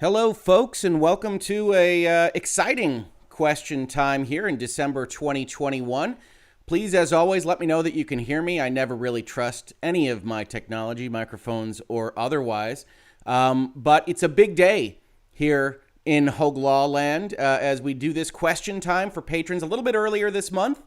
Hello, folks, and welcome to a exciting question time here in December 2021. Please, as always, let me know that you can hear me. I never really trust any of my technology, microphones or otherwise. But it's a big day here in Hoeg Law land as we do this question time for patrons a little bit earlier this month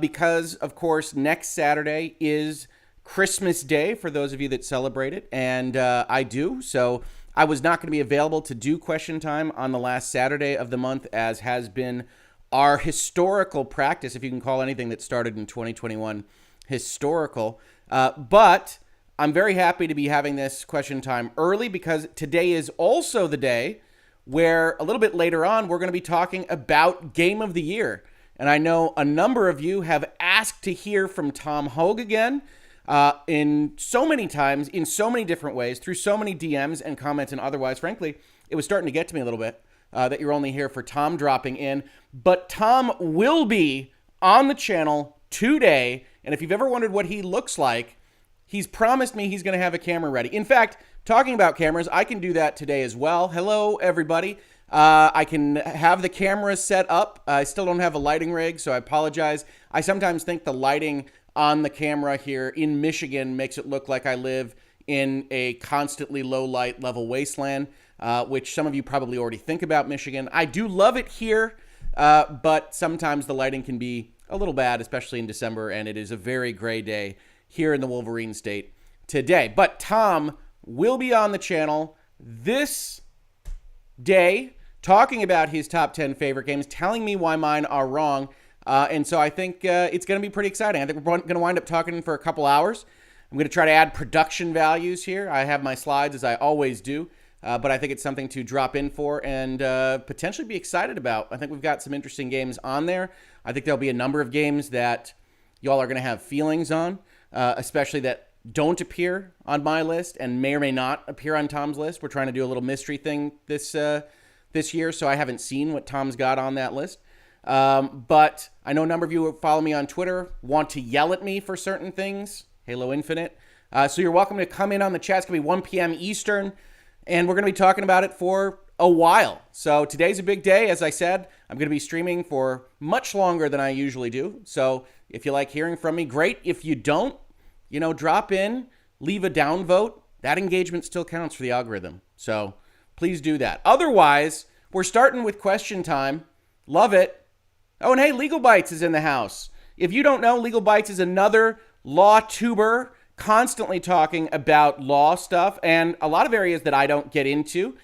because, of course, next Saturday is Christmas Day for those of you that celebrate it, and I do. So I was not going to be available to do question time on the last Saturday of the month, as has been our historical practice, if you can call anything that started in 2021 historical. But I'm very happy to be having this question time early because today is also the day where a little bit later on, we're going to be talking about Game of the Year. And I know a number of you have asked to hear from Tom Hoeg again. In so many times, in so many different ways, through so many DMs and comments and otherwise. Frankly, it was starting to get to me a little bit that you're only here for Tom dropping in. But Tom will be on the channel today. And if you've ever wondered what he looks like, he's promised me he's going to have a camera ready. In fact, talking about cameras, I can do that today as well. Hello, everybody. I can have the camera set up. I still don't have a lighting rig, so I apologize. I sometimes think the lighting on the camera here in Michigan makes it look like I live in a constantly low light level wasteland, which some of you probably already think about Michigan. I do love it here, but sometimes the lighting can be a little bad, especially in December, and it is a very gray day here in the Wolverine State today. But Tom will be on the channel this day talking about his top 10 favorite games, telling me why mine are wrong. And so I think it's going to be pretty exciting. I think we're going to wind up talking for a couple hours. I'm going to try to add production values here. I have my slides, as I always do, but I think it's something to drop in for and potentially be excited about. I think we've got some interesting games on there. I think there'll be a number of games that y'all are going to have feelings on, especially that don't appear on my list and may or may not appear on Tom's list. We're trying to do a little mystery thing this year, so I haven't seen what Tom's got on that list. But I know a number of you who follow me on Twitter want to yell at me for certain things. Halo Infinite. So you're welcome to come in on the chat. It's going to be 1 p.m. Eastern, and we're going to be talking about it for a while. So today's a big day. As I said, I'm going to be streaming for much longer than I usually do. So if you like hearing from me, great. If you don't, drop in, leave a downvote. That engagement still counts for the algorithm. So please do that. Otherwise, we're starting with question time. Love it. Oh, and hey, Legal Bites is in the house. If you don't know, Legal Bites is another law tuber constantly talking about law stuff and a lot of areas that I don't get into.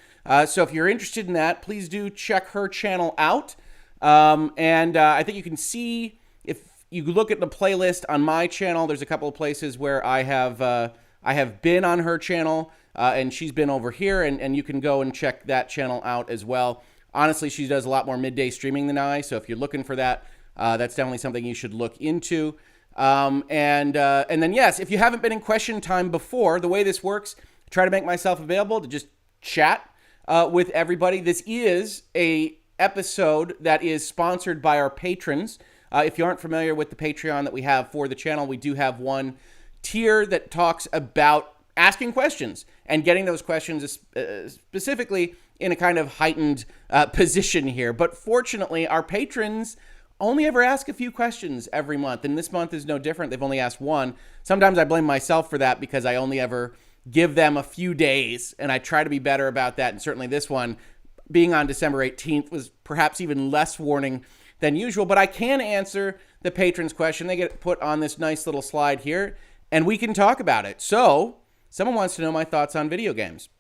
So if you're interested in that, please do check her channel out. And I think you can see, if you look at the playlist on my channel, there's a couple of places where I have been on her channel and she's been over here, and you can go and check that channel out as well. Honestly, she does a lot more midday streaming than I, so if you're looking for that, that's definitely something you should look into. And then, yes, if you haven't been in question time before, the way this works, I try to make myself available to just chat with everybody. This is a episode that is sponsored by our patrons. If you aren't familiar with the Patreon that we have for the channel, we do have one tier that talks about asking questions and getting those questions specifically in a kind of heightened position here. But fortunately, our patrons only ever ask a few questions every month, and this month is no different. They've only asked one. Sometimes I blame myself for that because I only ever give them a few days, and I try to be better about that. And certainly this one, being on December 18th, was perhaps even less warning than usual. But I can answer the patrons' question. They get put on this nice little slide here, and we can talk about it. So someone wants to know my thoughts on video games.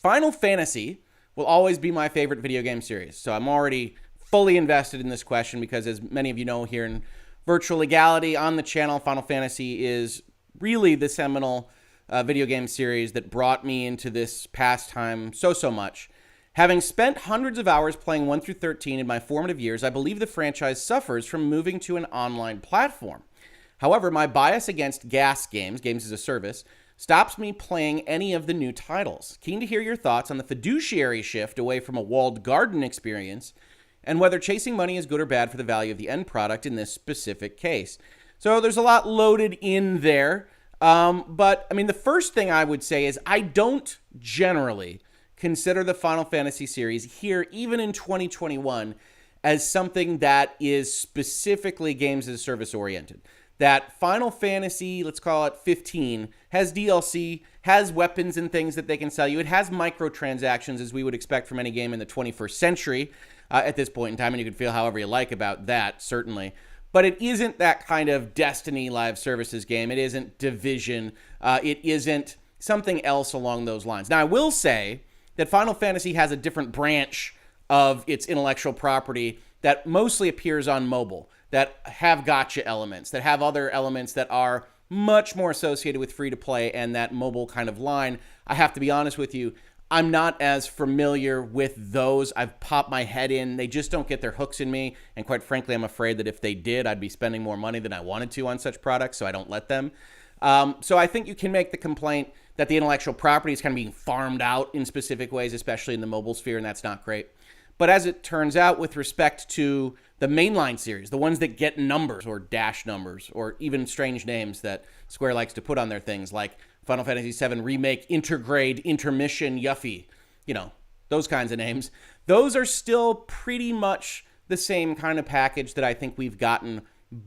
Final Fantasy will always be my favorite video game series. So I'm already fully invested in this question because, as many of you know, here in Virtual Legality on the channel, Final Fantasy is really the seminal video game series that brought me into this pastime so much. Having spent hundreds of hours playing 1 through 13 in my formative years, I believe the franchise suffers from moving to an online platform. However, my bias against GaaS games as a service, stops me playing any of the new titles. Keen to hear your thoughts on the fiduciary shift away from a walled garden experience and whether chasing money is good or bad for the value of the end product in this specific case. So there's a lot loaded in there. But I mean, the first thing I would say is I don't generally consider the Final Fantasy series here, even in 2021, as something that is specifically games as a service oriented. That Final Fantasy, let's call it 15, has DLC, has weapons and things that they can sell you. It has microtransactions, as we would expect from any game in the 21st century at this point in time, and you can feel however you like about that, certainly. But it isn't that kind of Destiny live services game. It isn't Division. It isn't something else along those lines. Now, I will say that Final Fantasy has a different branch of its intellectual property that mostly appears on mobile, that have gotcha elements, that have other elements that are much more associated with free-to-play and that mobile kind of line. I have to be honest with you, I'm not as familiar with those. I've popped my head in. They just don't get their hooks in me. And quite frankly, I'm afraid that if they did, I'd be spending more money than I wanted to on such products, so I don't let them. So I think you can make the complaint that the intellectual property is kind of being farmed out in specific ways, especially in the mobile sphere, and that's not great. But as it turns out, with respect to the mainline series, the ones that get numbers or dash numbers or even strange names that Square likes to put on their things, like Final Fantasy VII Remake, Intergrade, Intermission, Yuffie, those kinds of names, those are still pretty much the same kind of package that I think we've gotten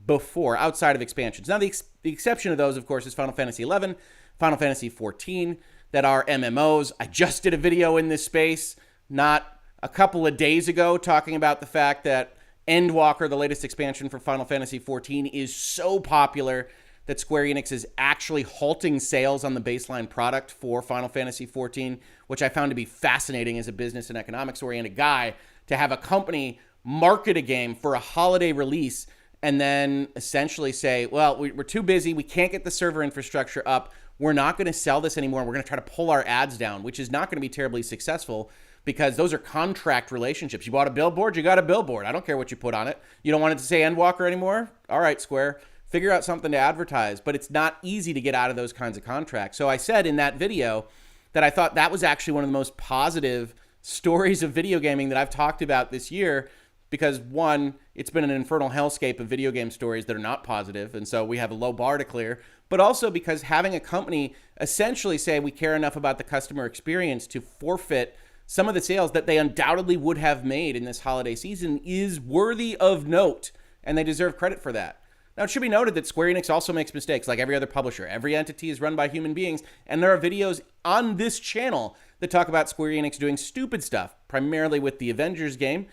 before, outside of expansions. Now, the exception of those, of course, is Final Fantasy XI, Final Fantasy XIV, that are MMOs. I just did a video in this space, not a couple of days ago, talking about the fact that Endwalker, the latest expansion for Final Fantasy XIV, is so popular that Square Enix is actually halting sales on the baseline product for Final Fantasy XIV, which I found to be fascinating as a business and economics-oriented guy, to have a company market a game for a holiday release and then essentially say, well, we're too busy, we can't get the server infrastructure up, we're not going to sell this anymore, we're going to try to pull our ads down, which is not going to be terribly successful, because those are contract relationships. You bought a billboard, you got a billboard. I don't care what you put on it. You don't want it to say Endwalker anymore? All right, Square, figure out something to advertise. But it's not easy to get out of those kinds of contracts. So I said in that video that I thought that was actually one of the most positive stories of video gaming that I've talked about this year, because one, it's been an infernal hellscape of video game stories that are not positive, and so we have a low bar to clear, but also because having a company essentially say we care enough about the customer experience to forfeit some of the sales that they undoubtedly would have made in this holiday season is worthy of note, and they deserve credit for that. Now, it should be noted that Square Enix also makes mistakes like every other publisher. Every entity is run by human beings, and there are videos on this channel that talk about Square Enix doing stupid stuff, primarily with the Avengers game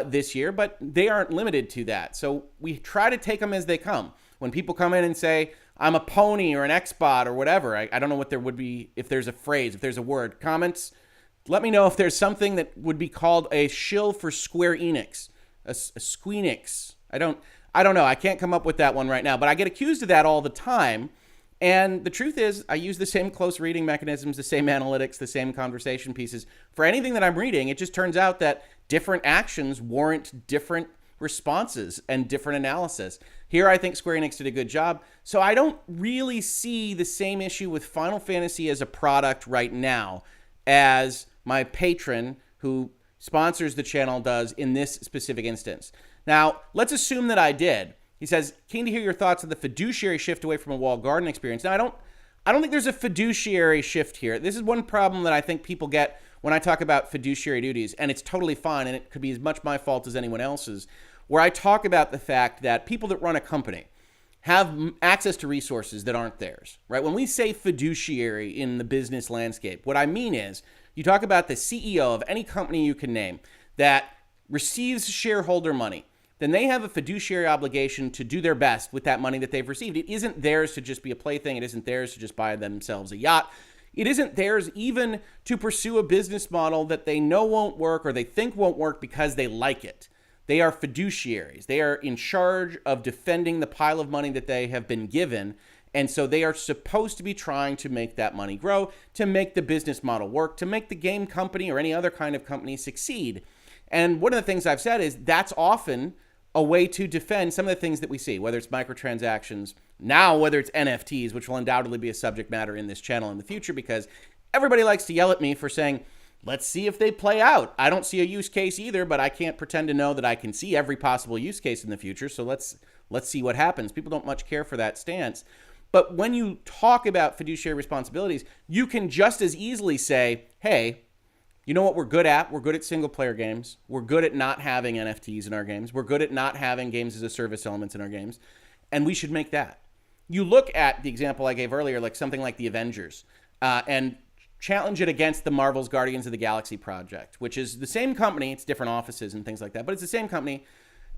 this year, but they aren't limited to that. So we try to take them as they come. When people come in and say, I'm a pony or an Xbot or whatever, I don't know what there would be, if there's a phrase, if there's a word. Comments, let me know if there's something that would be called a shill for Square Enix, a Squeenix. I don't know. I can't come up with that one right now, but I get accused of that all the time. And the truth is, I use the same close reading mechanisms, the same analytics, the same conversation pieces for anything that I'm reading. It just turns out that different actions warrant different responses and different analysis. Here, I think Square Enix did a good job. So I don't really see the same issue with Final Fantasy as a product right now as my patron who sponsors the channel does in this specific instance. Now, let's assume that I did. He says, keen to hear your thoughts on the fiduciary shift away from a walled garden experience. Now, I don't think there's a fiduciary shift here. This is one problem that I think people get when I talk about fiduciary duties, and it's totally fine, and it could be as much my fault as anyone else's, where I talk about the fact that people that run a company have access to resources that aren't theirs, right? When we say fiduciary in the business landscape, what I mean is you talk about the CEO of any company you can name that receives shareholder money, then they have a fiduciary obligation to do their best with that money that they've received. It isn't theirs to just be a plaything. It isn't theirs to just buy themselves a yacht. It isn't theirs even to pursue a business model that they know won't work or they think won't work because they like it. They are fiduciaries. They are in charge of defending the pile of money that they have been given. And so they are supposed to be trying to make that money grow, to make the business model work, to make the game company or any other kind of company succeed. And one of the things I've said is that's often a way to defend some of the things that we see, whether it's microtransactions, now whether it's NFTs, which will undoubtedly be a subject matter in this channel in the future, because everybody likes to yell at me for saying, let's see if they play out. I don't see a use case either, but I can't pretend to know that I can see every possible use case in the future, so let's see what happens. People don't much care for that stance. But when you talk about fiduciary responsibilities, you can just as easily say, hey, You know what we're good at? We're good at single player games. We're good at not having NFTs in our games. We're good at not having games as a service elements in our games. And we should make that. You look at the example I gave earlier, like something like the Avengers, and challenge it against the Marvel's Guardians of the Galaxy project, which is the same company. It's different offices and things like that, but it's the same company.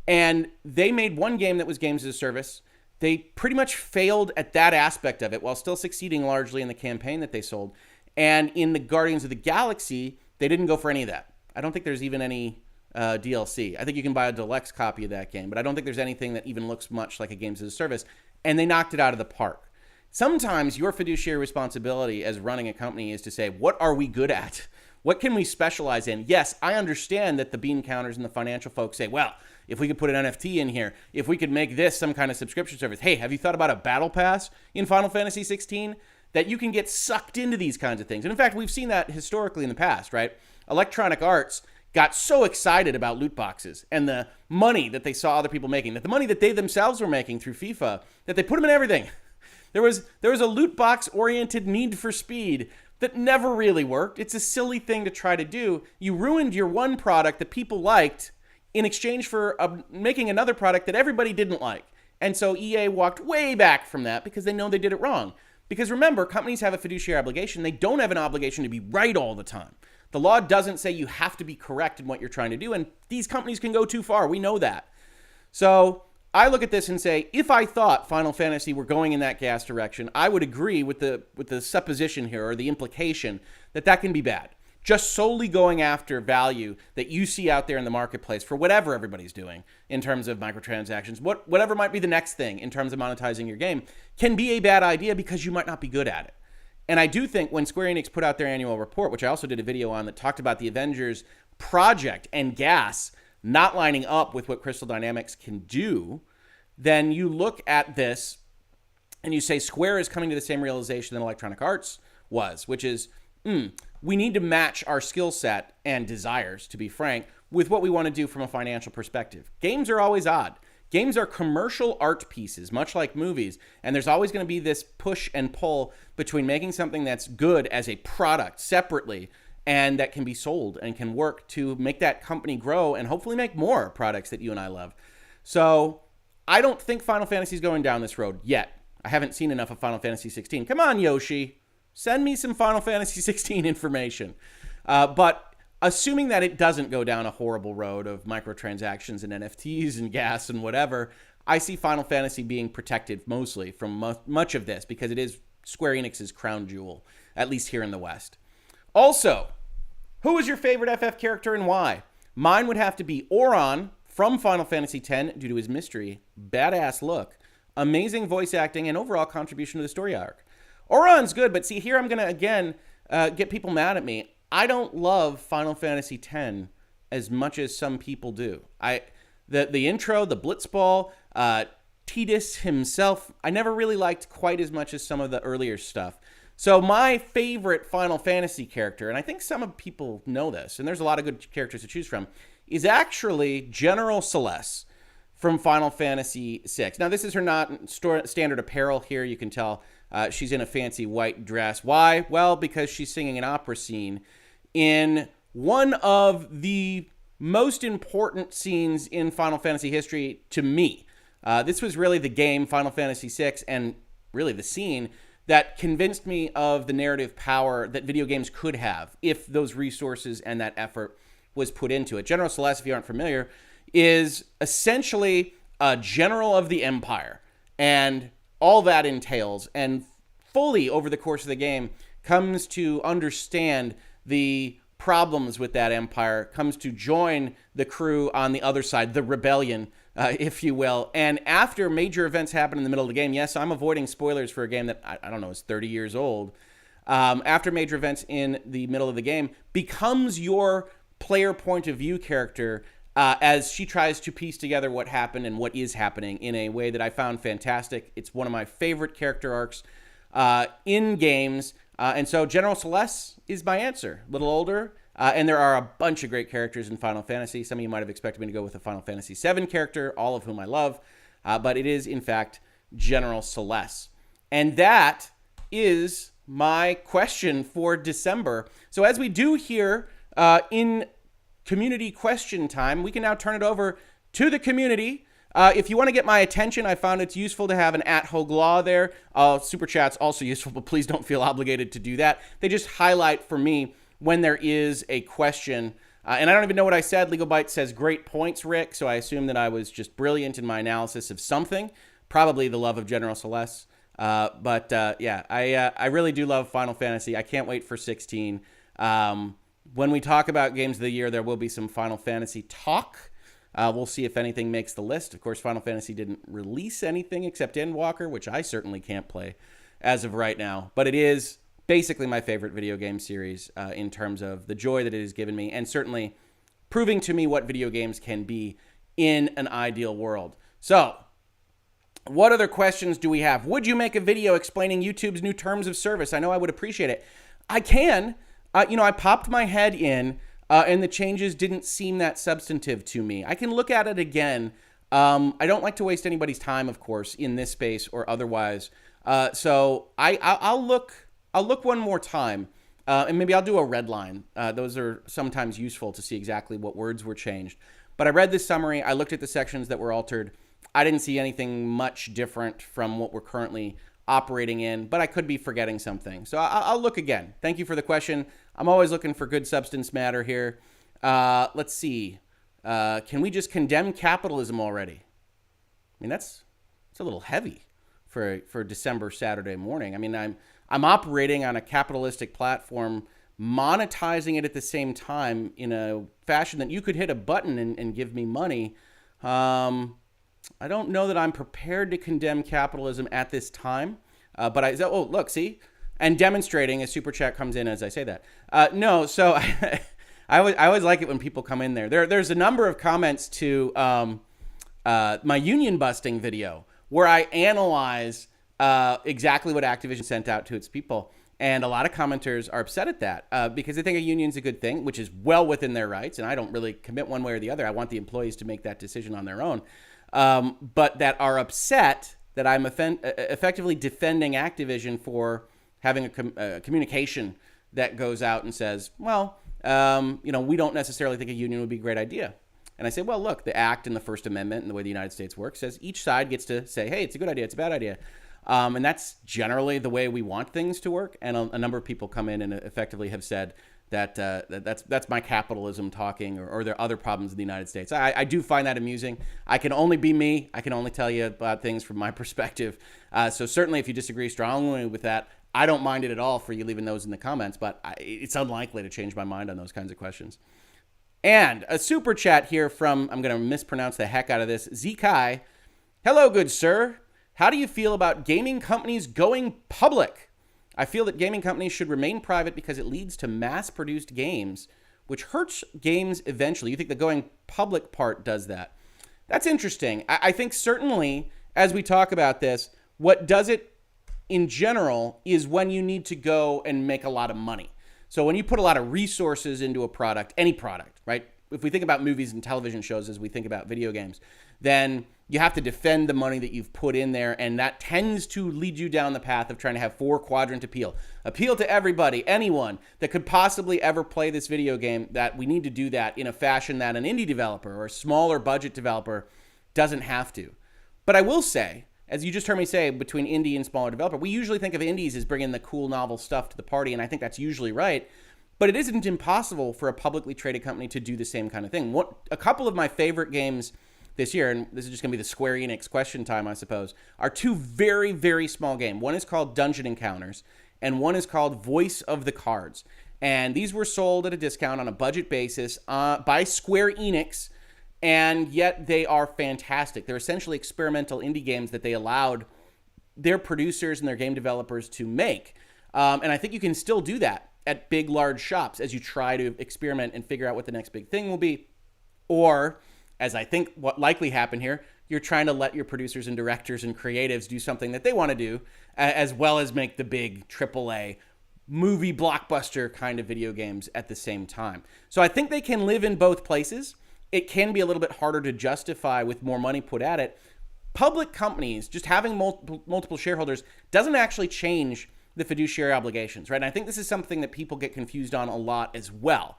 And they made one game that was games as a service. They pretty much failed at that aspect of it while still succeeding largely in the campaign that they sold. And in the Guardians of the Galaxy, they didn't go for any of that. I don't think there's even any DLC. I think you can buy a deluxe copy of that game, but I don't think there's anything that even looks much like a games as a service. And they knocked it out of the park. Sometimes your fiduciary responsibility as running a company is to say, what are we good at? What can we specialize in? Yes, I understand that the bean counters and the financial folks say, well, if we could put an NFT in here, if we could make this some kind of subscription service. Hey, have you thought about a battle pass in Final Fantasy 16? That you can get sucked into these kinds of things. And in fact, we've seen that historically in the past, right? Electronic Arts got so excited about loot boxes and the money that they saw other people making, that the money that they themselves were making through FIFA, that they put them in everything. There was a loot box oriented Need for Speed that never really worked. It's a silly thing to try to do. You ruined your one product that people liked in exchange for making another product that everybody didn't like. And so EA walked way back from that because they know they did it wrong. Because remember, companies have a fiduciary obligation. They don't have an obligation to be right all the time. The law doesn't say you have to be correct in what you're trying to do, and these companies can go too far. We know that. So I look at this and say, if I thought Final Fantasy were going in that gas direction, I would agree with the supposition here, or the implication that that can be bad. Just solely going after value that you see out there in the marketplace for whatever everybody's doing in terms of microtransactions, whatever might be the next thing in terms of monetizing your game, can be a bad idea because you might not be good at it. And I do think when Square Enix put out their annual report, which I also did a video on that talked about the Avengers project and gas not lining up with what Crystal Dynamics can do, then you look at this and you say Square is coming to the same realization that Electronic Arts was, which is, we need to match our skill set and desires, to be frank, with what we want to do from a financial perspective. Games are always odd. Games are commercial art pieces, much like movies, and there's always going to be this push and pull between making something that's good as a product separately and that can be sold and can work to make that company grow and hopefully make more products that you and I love. So I don't think Final Fantasy is going down this road yet. I haven't seen enough of Final Fantasy 16. Come on, Yoshi. Send me some Final Fantasy 16 information. But assuming that it doesn't go down a horrible road of microtransactions and NFTs and gas and whatever, I see Final Fantasy being protected mostly from much of this because it is Square Enix's crown jewel, at least here in the West. Also, who is your favorite FF character and why? Mine would have to be Auron from Final Fantasy X due to his mystery, badass look, amazing voice acting, and overall contribution to the story arc. Auron's good, but see, here I'm going to, again, get people mad at me. I don't love Final Fantasy X as much as some people do. The intro, the Blitzball, Tidus himself, I never really liked quite as much as some of the earlier stuff. So my favorite Final Fantasy character, and I think some of people know this, and there's a lot of good characters to choose from, is actually General Celeste from Final Fantasy VI. Now, this is her not standard apparel here. You can tell she's in a fancy white dress. Why? Well, because she's singing an opera scene in one of the most important scenes in Final Fantasy history to me. This was really the game, Final Fantasy VI, and really the scene that convinced me of the narrative power that video games could have if those resources and that effort was put into it. General Celeste, if you aren't familiar, is essentially a general of the Empire, and all that entails, and fully over the course of the game comes to understand the problems with that empire, comes to join the crew on the other side, the rebellion, if you will. And after major events happen in the middle of the game, yes, I'm avoiding spoilers for a game that, I don't know, is 30 years old. After major events in the middle of the game, becomes your player point of view character as she tries to piece together what happened and what is happening in a way that I found fantastic. It's one of my favorite character arcs in games. And so General Celeste is my answer. A little older. And there are a bunch of great characters in Final Fantasy. Some of you might have expected me to go with a Final Fantasy VII character, all of whom I love. But it is, in fact, General Celeste. And that is my question for December. So as we do here In community question time, we can now turn it over to the community. If you want to get my attention, I found it's useful to have an @Hoeg Law there. Super Chat's also useful, but please don't feel obligated to do that. They just highlight for me when there is a question. And I don't even know what I said. Legal Byte says, great points, Rick. So I assume that I was just brilliant in my analysis of something. Probably the love of General Celeste. Yeah, I really do love Final Fantasy. I can't wait for 16. When we talk about games of the year, there will be some Final Fantasy talk. We'll see if anything makes the list. Of course, Final Fantasy didn't release anything except Endwalker, which I certainly can't play as of right now. But it is basically my favorite video game series in terms of the joy that it has given me, and certainly proving to me what video games can be in an ideal world. So, what other questions do we have? Would you make a video explaining YouTube's new terms of service? I know I would appreciate it. I can. I popped my head in, and the changes didn't seem that substantive to me. I can look at it again. I don't like to waste anybody's time, of course, in this space or otherwise. So I'll look one more time, and maybe I'll do a red line. Those are sometimes useful to see exactly what words were changed. But I read this summary. I looked at the sections that were altered. I didn't see anything much different from what we're currently operating in, but I could be forgetting something. So I'll look again. Thank you for the question. I'm always looking for good substance matter here. Let's see. Can we just condemn capitalism already? I mean, that's a little heavy for December Saturday morning. I mean, I'm operating on a capitalistic platform, monetizing it at the same time in a fashion that you could hit a button and give me money. I don't know that I'm prepared to condemn capitalism at this time, but look, see? And demonstrating, a super chat comes in as I say that. No, so I always like it when people come in there. There's a number of comments to my union busting video where I analyze exactly what Activision sent out to its people. And a lot of commenters are upset at that because they think a union's a good thing, which is well within their rights. And I don't really commit one way or the other. I want the employees to make that decision on their own. But that are upset that I'm effectively defending Activision for having a communication that goes out and says, well, we don't necessarily think a union would be a great idea. And I say, well, look, the Act and the First Amendment and the way the United States works says each side gets to say, hey, it's a good idea, it's a bad idea. And that's generally the way we want things to work. And a number of people come in and effectively have said that that's my capitalism talking, or there are other problems in the United States. I do find that amusing. I can only be me. I can only tell you about things from my perspective. So certainly if you disagree strongly with that, I don't mind it at all for you leaving those in the comments, but it's unlikely to change my mind on those kinds of questions. And a super chat here from, I'm going to mispronounce the heck out of this, Zekai. Hello, good sir. How do you feel about gaming companies going public? I feel that gaming companies should remain private because it leads to mass-produced games, which hurts games eventually. You think the going public part does that? That's interesting. I think certainly, as we talk about this, what does it in general is when you need to go and make a lot of money. So when you put a lot of resources into a product, any product, right? If we think about movies and television shows as we think about video games, then you have to defend the money that you've put in there, and that tends to lead you down the path of trying to have 4-quadrant appeal. Appeal to everybody, anyone that could possibly ever play this video game, that we need to do that in a fashion that an indie developer or a smaller budget developer doesn't have to. But I will say, as you just heard me say, between indie and smaller developer, we usually think of indies as bringing the cool novel stuff to the party, and I think that's usually right. But it isn't impossible for a publicly traded company to do the same kind of thing. A couple of my favorite games this year, and this is just going to be the Square Enix question time, I suppose, are two very, very small games. One is called Dungeon Encounters, and one is called Voice of the Cards. And these were sold at a discount on a budget basis by Square Enix, and yet they are fantastic. They're essentially experimental indie games that they allowed their producers and their game developers to make. And I think you can still do that at big, large shops as you try to experiment and figure out what the next big thing will be. Or, as I think what likely happened here, you're trying to let your producers and directors and creatives do something that they want to do, as well as make the big AAA movie blockbuster kind of video games at the same time. So I think they can live in both places. It can be a little bit harder to justify with more money put at it. Public companies, just having multiple shareholders, doesn't actually change the fiduciary obligations, right? And I think this is something that people get confused on a lot as well.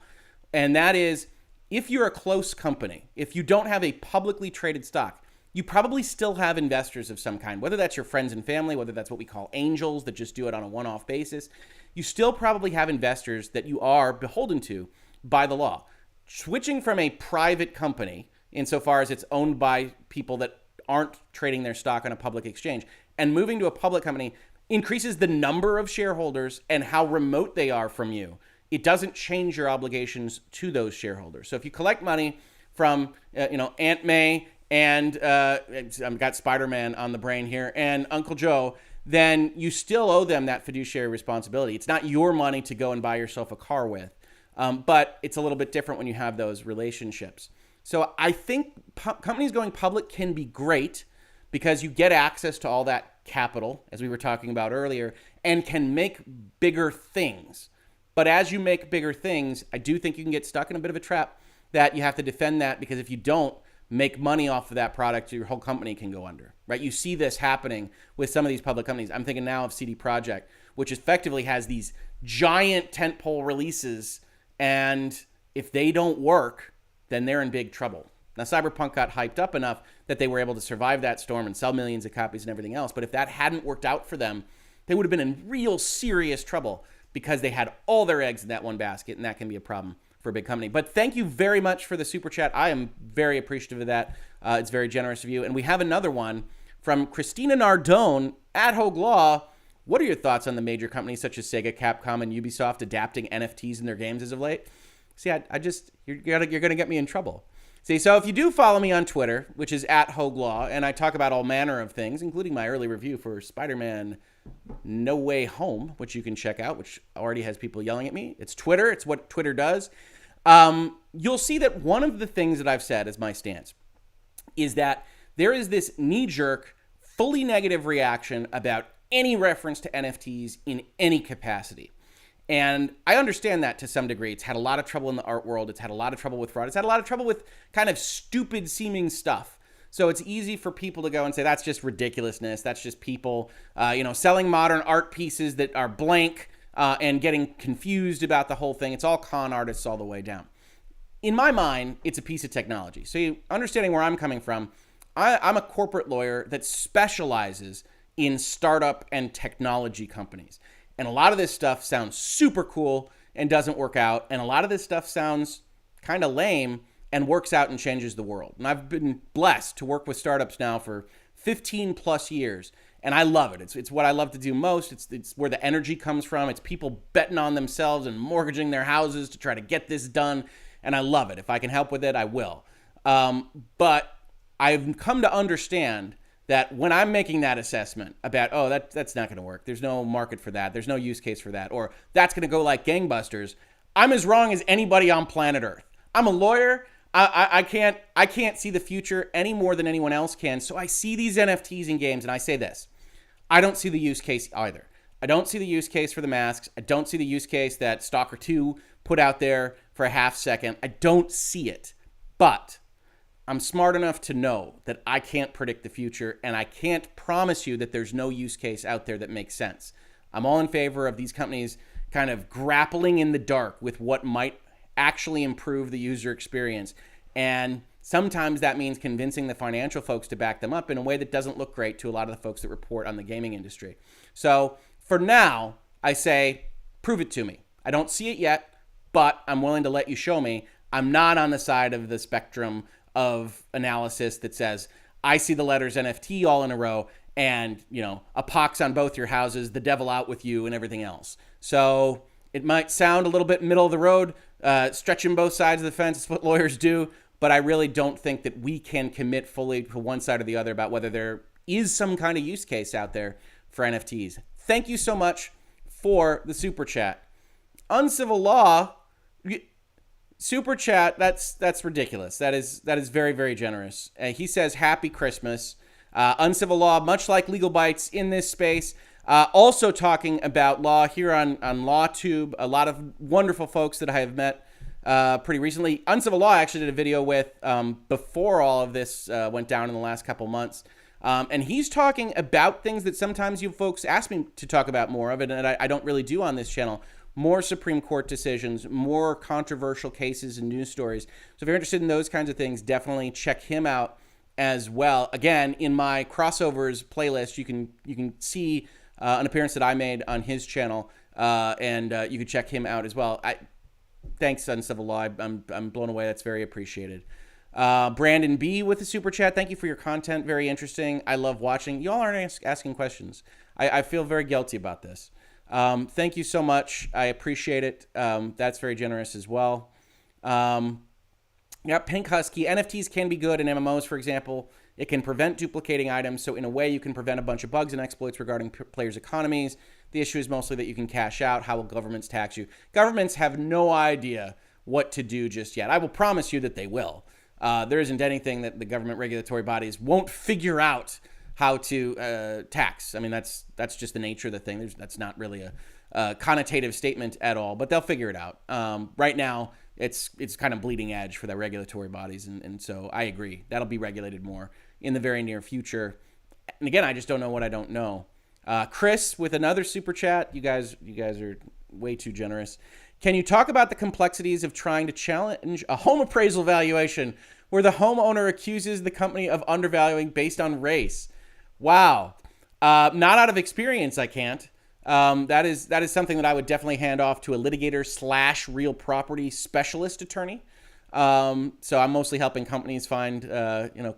And that is, if you're a close company, if you don't have a publicly traded stock, you probably still have investors of some kind, whether that's your friends and family, whether that's what we call angels that just do it on a one-off basis. You still probably have investors that you are beholden to by the law. Switching from a private company, insofar as it's owned by people that aren't trading their stock on a public exchange, and moving to a public company increases the number of shareholders and how remote they are from you. It doesn't change your obligations to those shareholders. So if you collect money from, Aunt May and I've got Spider-Man on the brain here, and Uncle Joe, then you still owe them that fiduciary responsibility. It's not your money to go and buy yourself a car with, but it's a little bit different when you have those relationships. So I think companies going public can be great because you get access to all that capital, as we were talking about earlier, and can make bigger things. But as you make bigger things, I do think you can get stuck in a bit of a trap that you have to defend that, because if you don't make money off of that product, your whole company can go under, right? You see this happening with some of these public companies. I'm thinking now of CD Projekt, which effectively has these giant tentpole releases, and if they don't work, then they're in big trouble. Now, Cyberpunk got hyped up enough that they were able to survive that storm and sell millions of copies and everything else. But if that hadn't worked out for them, they would have been in real serious trouble because they had all their eggs in that one basket, and that can be a problem for a big company. But thank you very much for the super chat. I am very appreciative of that. It's very generous of you. And we have another one from Christina Nardone at Hoeg Law. What are your thoughts on the major companies such as Sega, Capcom, and Ubisoft adapting NFTs in their games as of late? See, you're going to get me in trouble. See, so if you do follow me on Twitter, which is at Hoeg Law, and I talk about all manner of things, including my early review for Spider-Man No Way Home, which you can check out, which already has people yelling at me. It's Twitter. It's what Twitter does. You'll see that one of the things that I've said as my stance is that there is this knee-jerk, fully negative reaction about any reference to NFTs in any capacity. And I understand that to some degree. It's had a lot of trouble in the art world. It's had a lot of trouble with fraud. It's had a lot of trouble with kind of stupid seeming stuff. So it's easy for people to go and say, that's just ridiculousness. That's just people, selling modern art pieces that are blank and getting confused about the whole thing. It's all con artists all the way down. In my mind, it's a piece of technology. So understanding where I'm coming from, I'm a corporate lawyer that specializes in startup and technology companies. And a lot of this stuff sounds super cool and doesn't work out. And a lot of this stuff sounds kind of lame and works out and changes the world. And I've been blessed to work with startups now for 15 plus years. And I love it. It's what I love to do most. It's where the energy comes from. It's people betting on themselves and mortgaging their houses to try to get this done. And I love it. If I can help with it, I will. But I've come to understand that when I'm making that assessment about, that's not going to work. There's no market for that. There's no use case for that. Or that's going to go like gangbusters. I'm as wrong as anybody on planet Earth. I'm a lawyer. I can't see the future any more than anyone else can. So I see these NFTs in games and I say this. I don't see the use case either. I don't see the use case for the masks. I don't see the use case that Stalker 2 put out there for a half second. I don't see it. But I'm smart enough to know that I can't predict the future, and I can't promise you that there's no use case out there that makes sense. I'm all in favor of these companies kind of grappling in the dark with what might actually improve the user experience. And sometimes that means convincing the financial folks to back them up in a way that doesn't look great to a lot of the folks that report on the gaming industry. So for now, I say, prove it to me. I don't see it yet, but I'm willing to let you show me. I'm not on the side of the spectrum of analysis that says, I see the letters NFT all in a row and, a pox on both your houses, the devil out with you and everything else. So it might sound a little bit middle of the road, stretching both sides of the fence. It's what lawyers do. But I really don't think that we can commit fully to one side or the other about whether there is some kind of use case out there for NFTs. Thank you so much for the super chat. Uncivil Law, super chat, that's ridiculous. That is very, very generous. He says, happy Christmas. Uncivil Law, much like Legal Bites in this space, also talking about law here on LawTube. A lot of wonderful folks that I have met pretty recently. Uncivil Law I actually did a video with before all of this went down in the last couple months. And he's talking about things that sometimes you folks ask me to talk about more of it, and I don't really do on this channel. more Supreme Court decisions, more controversial cases and news stories. So if you're interested in those kinds of things, definitely check him out as well. Again, in my crossovers playlist, you can see an appearance that I made on his channel, and you can check him out as well. Thanks on civil law. I'm blown away. That's very appreciated. Brandon B with the super chat. Thank you for your content. Very interesting. I love watching. Y'all aren't asking questions. I feel very guilty about this. Thank you so much. I appreciate it. That's very generous as well. Yeah, Pink Husky. NFTs can be good in MMOs, for example. It can prevent duplicating items. So in a way, you can prevent a bunch of bugs and exploits regarding players' economies. The issue is mostly that you can cash out. How will governments tax you? Governments have no idea what to do just yet. I will promise you that they will. There isn't anything that the government regulatory bodies won't figure out how to tax. I mean, that's just the nature of the thing. That's not really a connotative statement at all, but they'll figure it out. Right now, it's kind of bleeding edge for the regulatory bodies, and so I agree. That'll be regulated more in the very near future. And again, I just don't know what I don't know. Chris with another super chat. You guys are way too generous. Can you talk about the complexities of trying to challenge a home appraisal valuation where the homeowner accuses the company of undervaluing based on race? Wow. Not out of experience, I can't. That is something that I would definitely hand off to a litigator / real property specialist attorney. So I'm mostly helping companies find,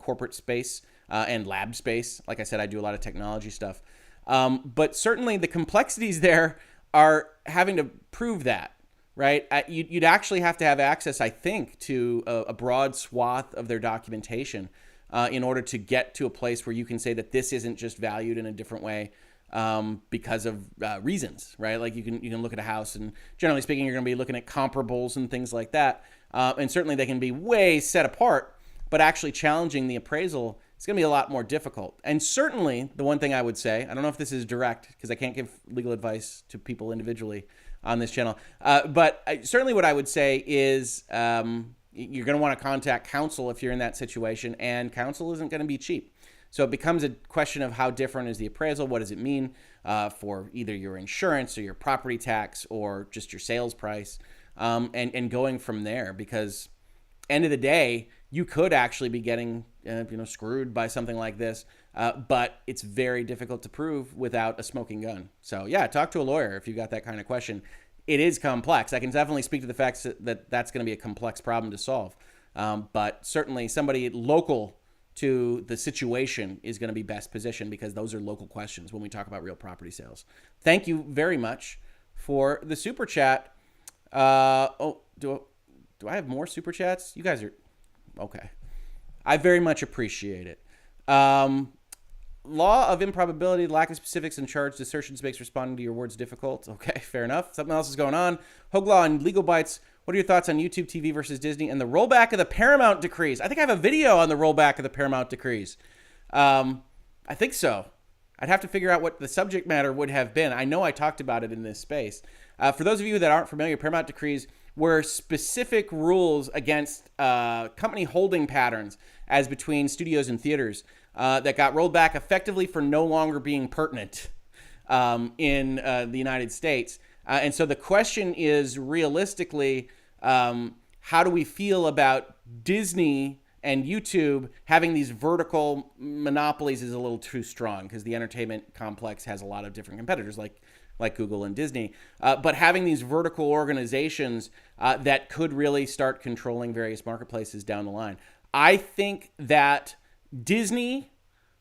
corporate space and lab space. Like I said, I do a lot of technology stuff. But certainly the complexities there are having to prove that, right? You'd actually have to have access, I think, to a broad swath of their documentation in order to get to a place where you can say that this isn't just valued in a different way because of reasons, right? Like you can look at a house, and generally speaking, you're going to be looking at comparables and things like that. And certainly they can be way set apart, but actually challenging the appraisal, it's going to be a lot more difficult. And certainly the one thing I would say, I don't know if this is direct because I can't give legal advice to people individually on this channel, but certainly what I would say is you're going to want to contact counsel if you're in that situation, and counsel isn't going to be cheap. So it becomes a question of how different is the appraisal? What does it mean for either your insurance or your property tax or just your sales price, and going from there, because end of the day, you could actually be getting screwed by something like this, but it's very difficult to prove without a smoking gun. So yeah, talk to a lawyer if you've got that kind of question. It is complex. I can definitely speak to the facts that that's going to be a complex problem to solve, but certainly somebody local to the situation is going to be best positioned, because those are local questions when we talk about real property sales. Thank you very much for the super chat. Do I have more super chats? You guys are okay. I very much appreciate it. Law of improbability, lack of specifics and charged assertions makes responding to your words difficult. Okay, fair enough. Something else is going on. Hoeg Law and Legal Bites. What are your thoughts on YouTube TV versus Disney and the rollback of the Paramount decrees? I think I have a video on the rollback of the Paramount decrees. I think so. I'd have to figure out what the subject matter would have been. I know I talked about it in this space. For those of you that aren't familiar, Paramount decrees were specific rules against company holding patterns as between studios and theaters that got rolled back effectively for no longer being pertinent in the United States. And so the question is, realistically, how do we feel about Disney and YouTube having these vertical monopolies? Is a little too strong, because the entertainment complex has a lot of different competitors like Google and Disney. But having these vertical organizations that could really start controlling various marketplaces down the line. I think that Disney,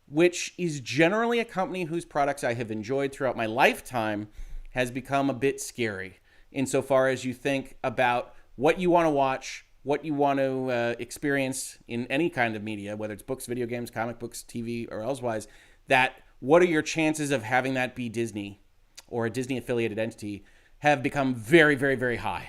which is generally a company whose products I have enjoyed throughout my lifetime, has become a bit scary insofar as you think about what you want to watch, what you want to experience in any kind of media, whether it's books, video games, comic books, TV, or elsewise, that what are your chances of having that be Disney or a Disney affiliated entity have become very, very, very high,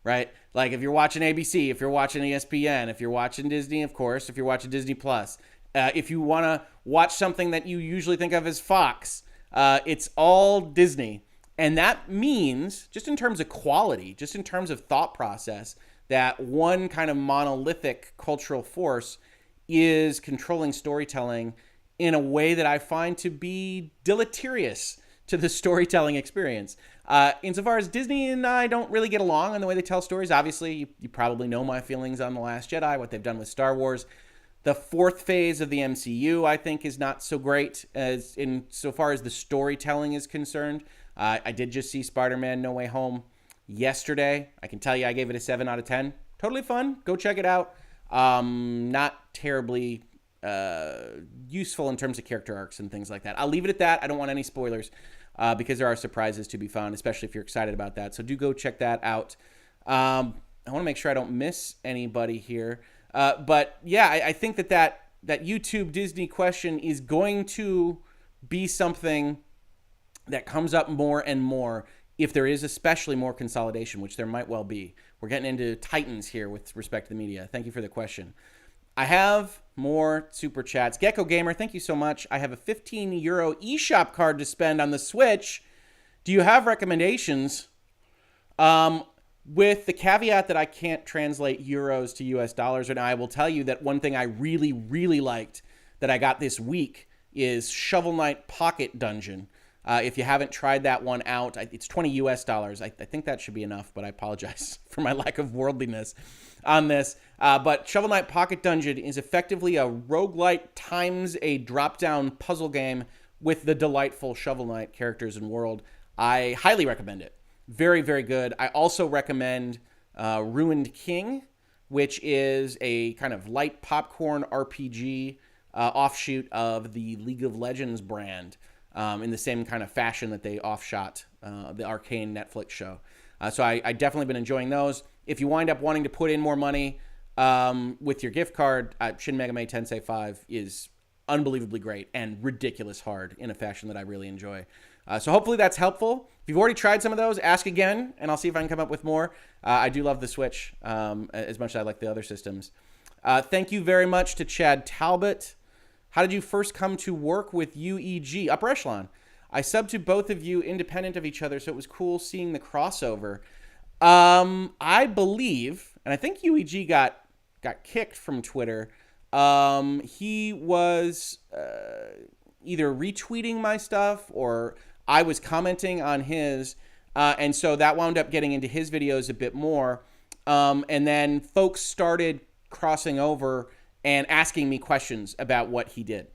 right? Like if you're watching ABC, if you're watching ESPN, if you're watching Disney, of course, if you're watching Disney Plus, if you want to watch something that you usually think of as Fox, it's all Disney. And that means, just in terms of quality, just in terms of thought process, that one kind of monolithic cultural force is controlling storytelling in a way that I find to be deleterious to the storytelling experience. Insofar as Disney and I don't really get along in the way they tell stories, obviously, you probably know my feelings on The Last Jedi, what they've done with Star Wars. The fourth phase of the MCU, I think, is not so great as insofar as the storytelling is concerned. I did just see Spider-Man No Way Home yesterday. I can tell you I gave it a 7 out of 10. Totally fun. Go check it out. Not terribly useful in terms of character arcs and things like that. I'll leave it at that. I don't want any spoilers because there are surprises to be found, especially if you're excited about that. So do go check that out. I want to make sure I don't miss anybody here. But yeah, I think that YouTube Disney question is going to be something that comes up more and more if there is especially more consolidation, which there might well be. We're getting into titans here with respect to the media. Thank you for the question. I have more super chats. Gecko Gamer, thank you so much. I have a €15 eShop card to spend on the Switch. Do you have recommendations? With the caveat that I can't translate euros to US dollars, and I will tell you that one thing I really, really liked that I got this week is Shovel Knight Pocket Dungeon. If you haven't tried that one out, it's 20 US dollars. I think that should be enough, but I apologize for my lack of worldliness on this. But Shovel Knight Pocket Dungeon is effectively a roguelite times a drop-down puzzle game with the delightful Shovel Knight characters and world. I highly recommend it. Very, very good. I also recommend Ruined King, which is a kind of light popcorn RPG offshoot of the League of Legends brand in the same kind of fashion that they offshot the Arcane Netflix show. So I definitely been enjoying those. If you wind up wanting to put in more money with your gift card, Shin Megami Tensei 5 is unbelievably great and ridiculous hard in a fashion that I really enjoy. So hopefully that's helpful. If you've already tried some of those, ask again, and I'll see if I can come up with more. I do love the Switch as much as I like the other systems. Thank you very much to Chad Talbot. How did you first come to work with UEG? Upper Echelon. I subbed to both of you independent of each other, so it was cool seeing the crossover. I believe, and I think UEG got kicked from Twitter. He was either retweeting my stuff or I was commenting on his, and so that wound up getting into his videos a bit more. And then folks started crossing over and asking me questions about what he did,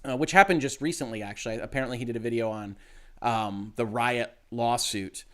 which happened just recently, actually. Apparently he did a video on the riot lawsuit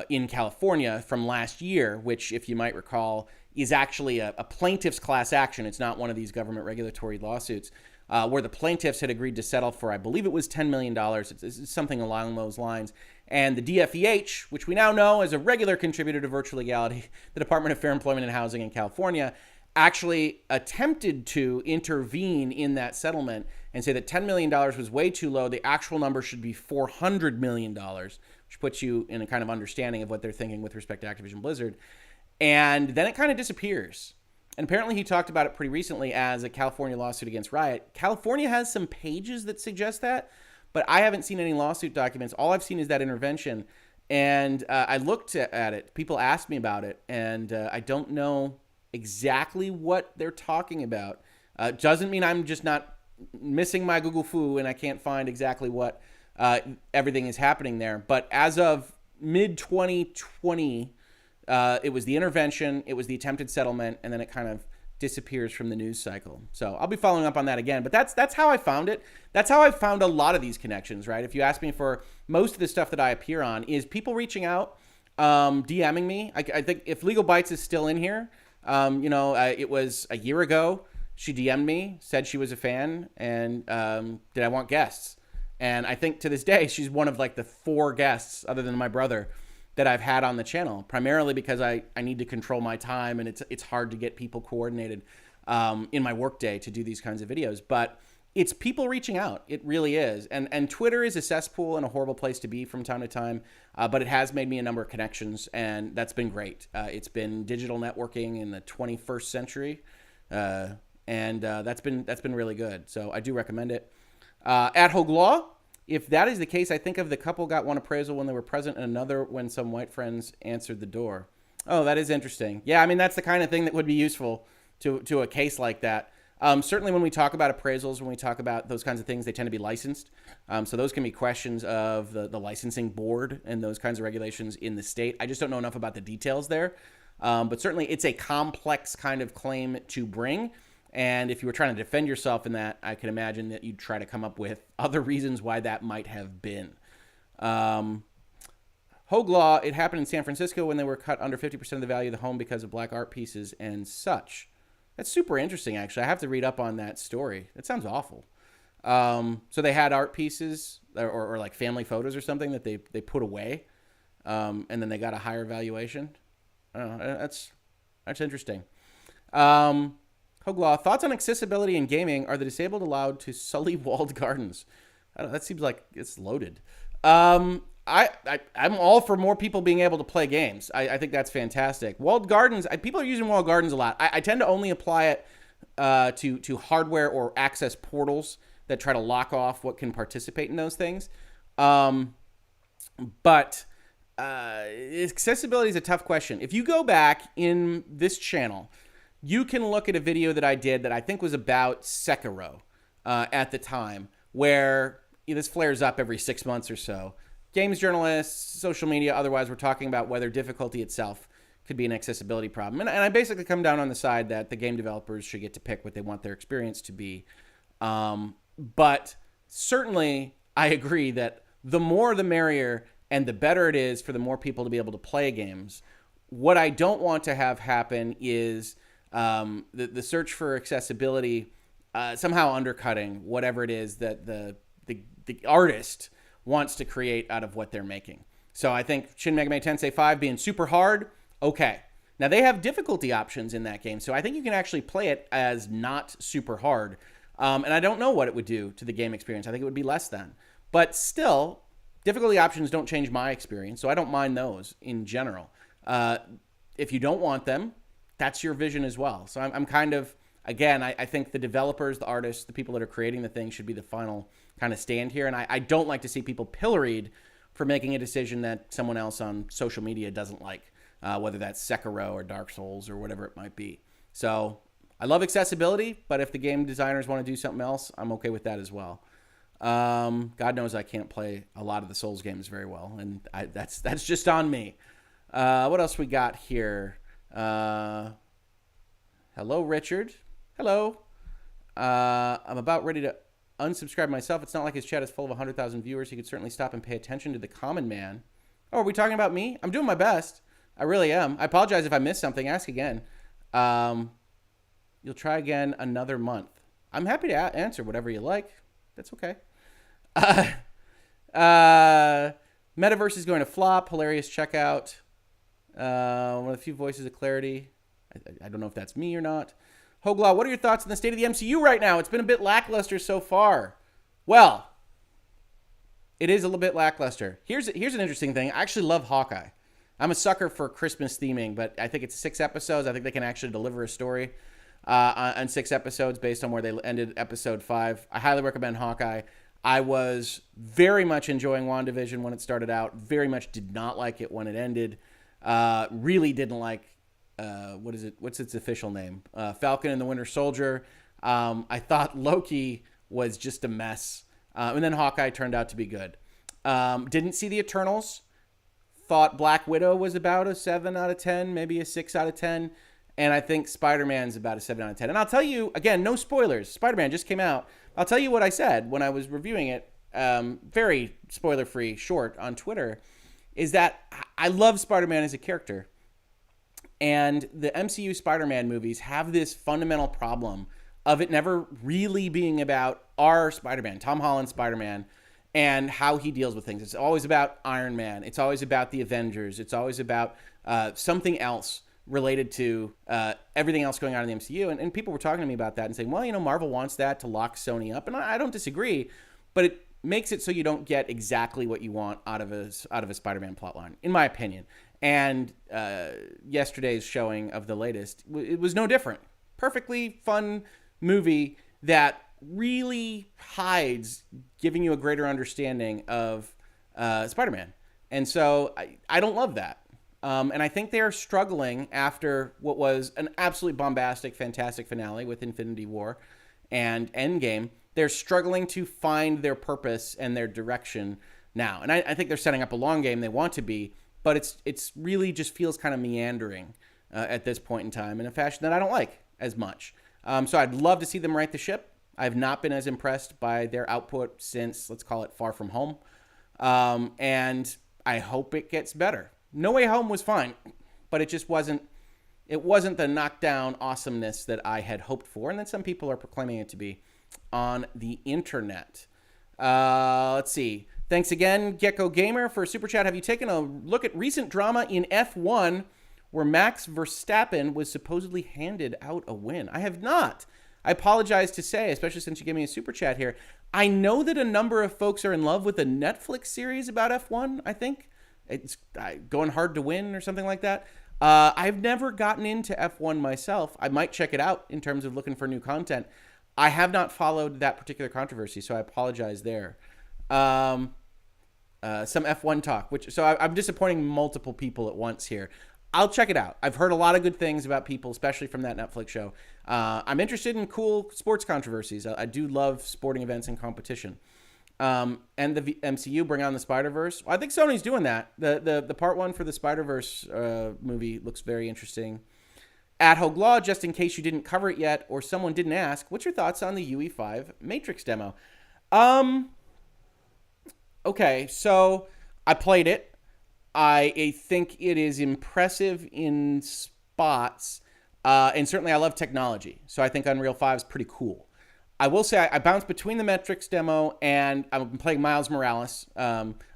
in California from last year, which, if you might recall, is actually a plaintiff's class action. It's not one of these government regulatory lawsuits where the plaintiffs had agreed to settle for, I believe it was $10 million. It's something along those lines. And the DFEH, which we now know as a regular contributor to virtual legality, the Department of Fair Employment and Housing in California, actually attempted to intervene in that settlement and say that $10 million was way too low. The actual number should be $400 million, which puts you in a kind of understanding of what they're thinking with respect to Activision Blizzard. And then it kind of disappears. And apparently he talked about it pretty recently as a California lawsuit against Riot. California has some pages that suggest that, but I haven't seen any lawsuit documents. All I've seen is that intervention. And I looked at it. People asked me about it, and I don't know exactly what they're talking about. Doesn't mean I'm just not missing my Google Foo and I can't find exactly what everything is happening there. But as of mid-2020, it was the intervention, it was the attempted settlement, and then it kind of disappears from the news cycle. So I'll be following up on that again. But that's how I found it. That's how I found a lot of these connections, right? If you ask me for most of the stuff that I appear on, is people reaching out, DMing me. I think if Legal Bites is still in here, it was a year ago. She DM'd me, said she was a fan, and did I want guests? And I think to this day, she's one of like the 4 guests, other than my brother, that I've had on the channel, primarily because I need to control my time, and it's hard to get people coordinated in my workday to do these kinds of videos. But it's people reaching out. It really is. And Twitter is a cesspool and a horrible place to be from time to time, but it has made me a number of connections, and that's been great. It's been digital networking in the 21st century, and that's been really good. So I do recommend it. At Hoeg Law, if that is the case, I think of the couple got one appraisal when they were present and another when some white friends answered the door. Oh, that is interesting. Yeah, I mean, that's the kind of thing that would be useful to a case like that. Certainly when we talk about appraisals, when we talk about those kinds of things, they tend to be licensed. So those can be questions of the licensing board and those kinds of regulations in the state. I just don't know enough about the details there. But certainly it's a complex kind of claim to bring. And if you were trying to defend yourself in that, I can imagine that you'd try to come up with other reasons why that might have been. Hoeg Law, it happened in San Francisco when they were cut under 50% of the value of the home because of black art pieces and such. That's super interesting, actually. I have to read up on that story. That sounds awful. So they had art pieces or like family photos or something that they put away, and then they got a higher valuation. I don't know. That's interesting. Hoeg Law, thoughts on accessibility in gaming? Are the disabled allowed to sully walled gardens? I don't know, that seems like it's loaded. I'm all for more people being able to play games. I think that's fantastic. Walled gardens, people are using walled gardens a lot. I tend to only apply it to hardware or access portals that try to lock off what can participate in those things. But accessibility is a tough question. If you go back in this channel, you can look at a video that I did that I think was about Sekiro at the time, where this flares up every 6 months or so. Games journalists, social media, otherwise, we're talking about whether difficulty itself could be an accessibility problem. And I basically come down on the side that the game developers should get to pick what they want their experience to be. But certainly, I agree that the more the merrier, and the better it is for the more people to be able to play games. What I don't want to have happen is the search for accessibility somehow undercutting whatever it is that the artist wants to create out of what they're making. So I think Shin Megami Tensei 5 being super hard, okay. Now they have difficulty options in that game, so I think you can actually play it as not super hard. And I don't know what it would do to the game experience. I think it would be less than. But still, difficulty options don't change my experience, so I don't mind those in general. If you don't want them, that's your vision as well. So I'm kind of, again, I think the developers, the artists, the people that are creating the thing should be the final kind of stand here. And I don't like to see people pilloried for making a decision that someone else on social media doesn't like, whether that's Sekiro or Dark Souls or whatever it might be. So I love accessibility, but if the game designers want to do something else, I'm okay with that as well. God knows I can't play a lot of the Souls games very well, and that's just on me. What else we got here? Hello, Richard. Hello. I'm about ready to unsubscribe myself. It's not like his chat is full of 100,000 viewers. He could certainly stop and pay attention to the common man. Oh, are we talking about me? I'm doing my best. I really am. I apologize if I missed something. Ask again. You'll try again another month. I'm happy to answer whatever you like. That's okay. Metaverse is going to flop. Hilarious checkout. One of the few voices of clarity. I don't know if that's me or not. Hoeg Law, what are your thoughts on the state of the MCU right now? It's been a bit lackluster so far. Well, it is a little bit lackluster. Here's an interesting thing. I actually love Hawkeye. I'm a sucker for Christmas theming, but I think it's 6 episodes. I think they can actually deliver a story on 6 episodes based on where they ended episode 5. I highly recommend Hawkeye. I was very much enjoying WandaVision when it started out. Very much did not like it when it ended. Really didn't like, what is it? What's its official name? Falcon and the Winter Soldier. I thought Loki was just a mess. And then Hawkeye turned out to be good. Didn't see the Eternals. Thought Black Widow was about a 7 out of 10, maybe a 6 out of 10. And I think Spider-Man's about a 7 out of 10. And I'll tell you, again, no spoilers. Spider-Man just came out. I'll tell you what I said when I was reviewing it, very spoiler-free, short, on Twitter, is that I love Spider-Man as a character. And the MCU Spider-Man movies have this fundamental problem of it never really being about our Spider-Man, Tom Holland's Spider-Man, and how he deals with things. It's always about Iron Man. It's always about the Avengers. It's always about something else related to everything else going on in the MCU. And people were talking to me about that and saying, well, Marvel wants that to lock Sony up. And I don't disagree, but it makes it so you don't get exactly what you want out of a Spider-Man plotline, in my opinion. And yesterday's showing of the latest, it was no different. Perfectly fun movie that really hides giving you a greater understanding of Spider-Man. And so I don't love that. And I think they are struggling after what was an absolutely bombastic, fantastic finale with Infinity War and Endgame. They're struggling to find their purpose and their direction now. And I think they're setting up a long game. They want to be, but it's really just feels kind of meandering at this point in time in a fashion that I don't like as much. So I'd love to see them right the ship. I've not been as impressed by their output since, let's call it, Far From Home. And I hope it gets better. No Way Home was fine, but it just wasn't the knockdown awesomeness that I had hoped for, and that some people are proclaiming it to be on the internet. Let's see. Thanks again, Gecko Gamer, for a super chat. Have you taken a look at recent drama in F1 where Max Verstappen was supposedly handed out a win? I have not. I apologize to say, especially since you gave me a super chat here. I know that a number of folks are in love with a Netflix series about F1, I think. It's Going Hard to Win or something like that. I've never gotten into F1 myself. I might check it out in terms of looking for new content. I have not followed that particular controversy, so I apologize there. Some F1 talk, I'm disappointing multiple people at once here. I'll check it out. I've heard a lot of good things about people, especially from that Netflix show. I'm interested in cool sports controversies. I do love sporting events and competition. And the MCU, Bring On the Spider-Verse. Well, I think Sony's doing that. The part one for the Spider-Verse movie looks very interesting. At Hoeg Law, just in case you didn't cover it yet or someone didn't ask, what's your thoughts on the UE5 Matrix demo? Okay, so I played it. I think it is impressive in spots, and certainly I love technology. So I think Unreal 5 is pretty cool. I will say I bounced between the Matrix demo and I'm playing Miles Morales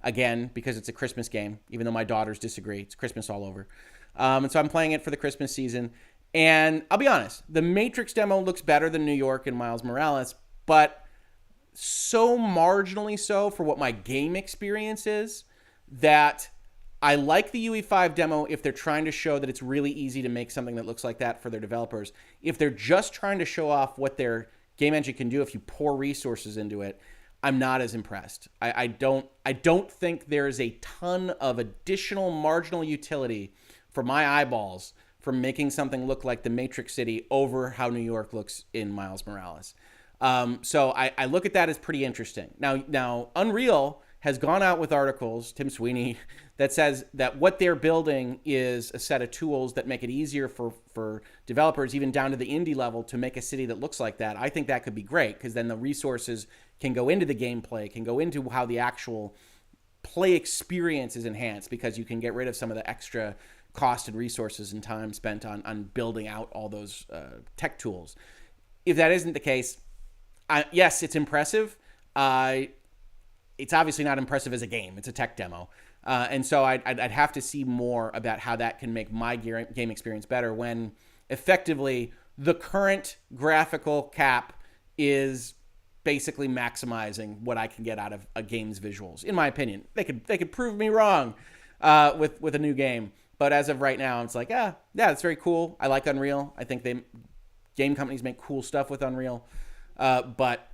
again because it's a Christmas game, even though my daughters disagree. It's Christmas all over. And so I'm playing it for the Christmas season. And I'll be honest, the Matrix demo looks better than New York and Miles Morales, but so marginally so for what my game experience is that I like the UE5 demo if they're trying to show that it's really easy to make something that looks like that for their developers. If they're just trying to show off what their game engine can do if you pour resources into it, I'm not as impressed. I don't think there's a ton of additional marginal utility for my eyeballs from making something look like the Matrix City over how New York looks in Miles Morales. So I look at that as pretty interesting. Now Unreal has gone out with articles, Tim Sweeney, that says that what they're building is a set of tools that make it easier for developers, even down to the indie level, to make a city that looks like that. I think that could be great because then the resources can go into the gameplay, can go into how the actual play experience is enhanced because you can get rid of some of the extra cost and resources and time spent on building out all those tech tools. If that isn't the case, yes, it's impressive. It's obviously not impressive as a game. It's a tech demo. And so I'd have to see more about how that can make my game experience better when effectively the current graphical cap is basically maximizing what I can get out of a game's visuals. In my opinion, they could prove me wrong with a new game. But as of right now, it's like, yeah, it's very cool. I like Unreal. I think game companies make cool stuff with Unreal. But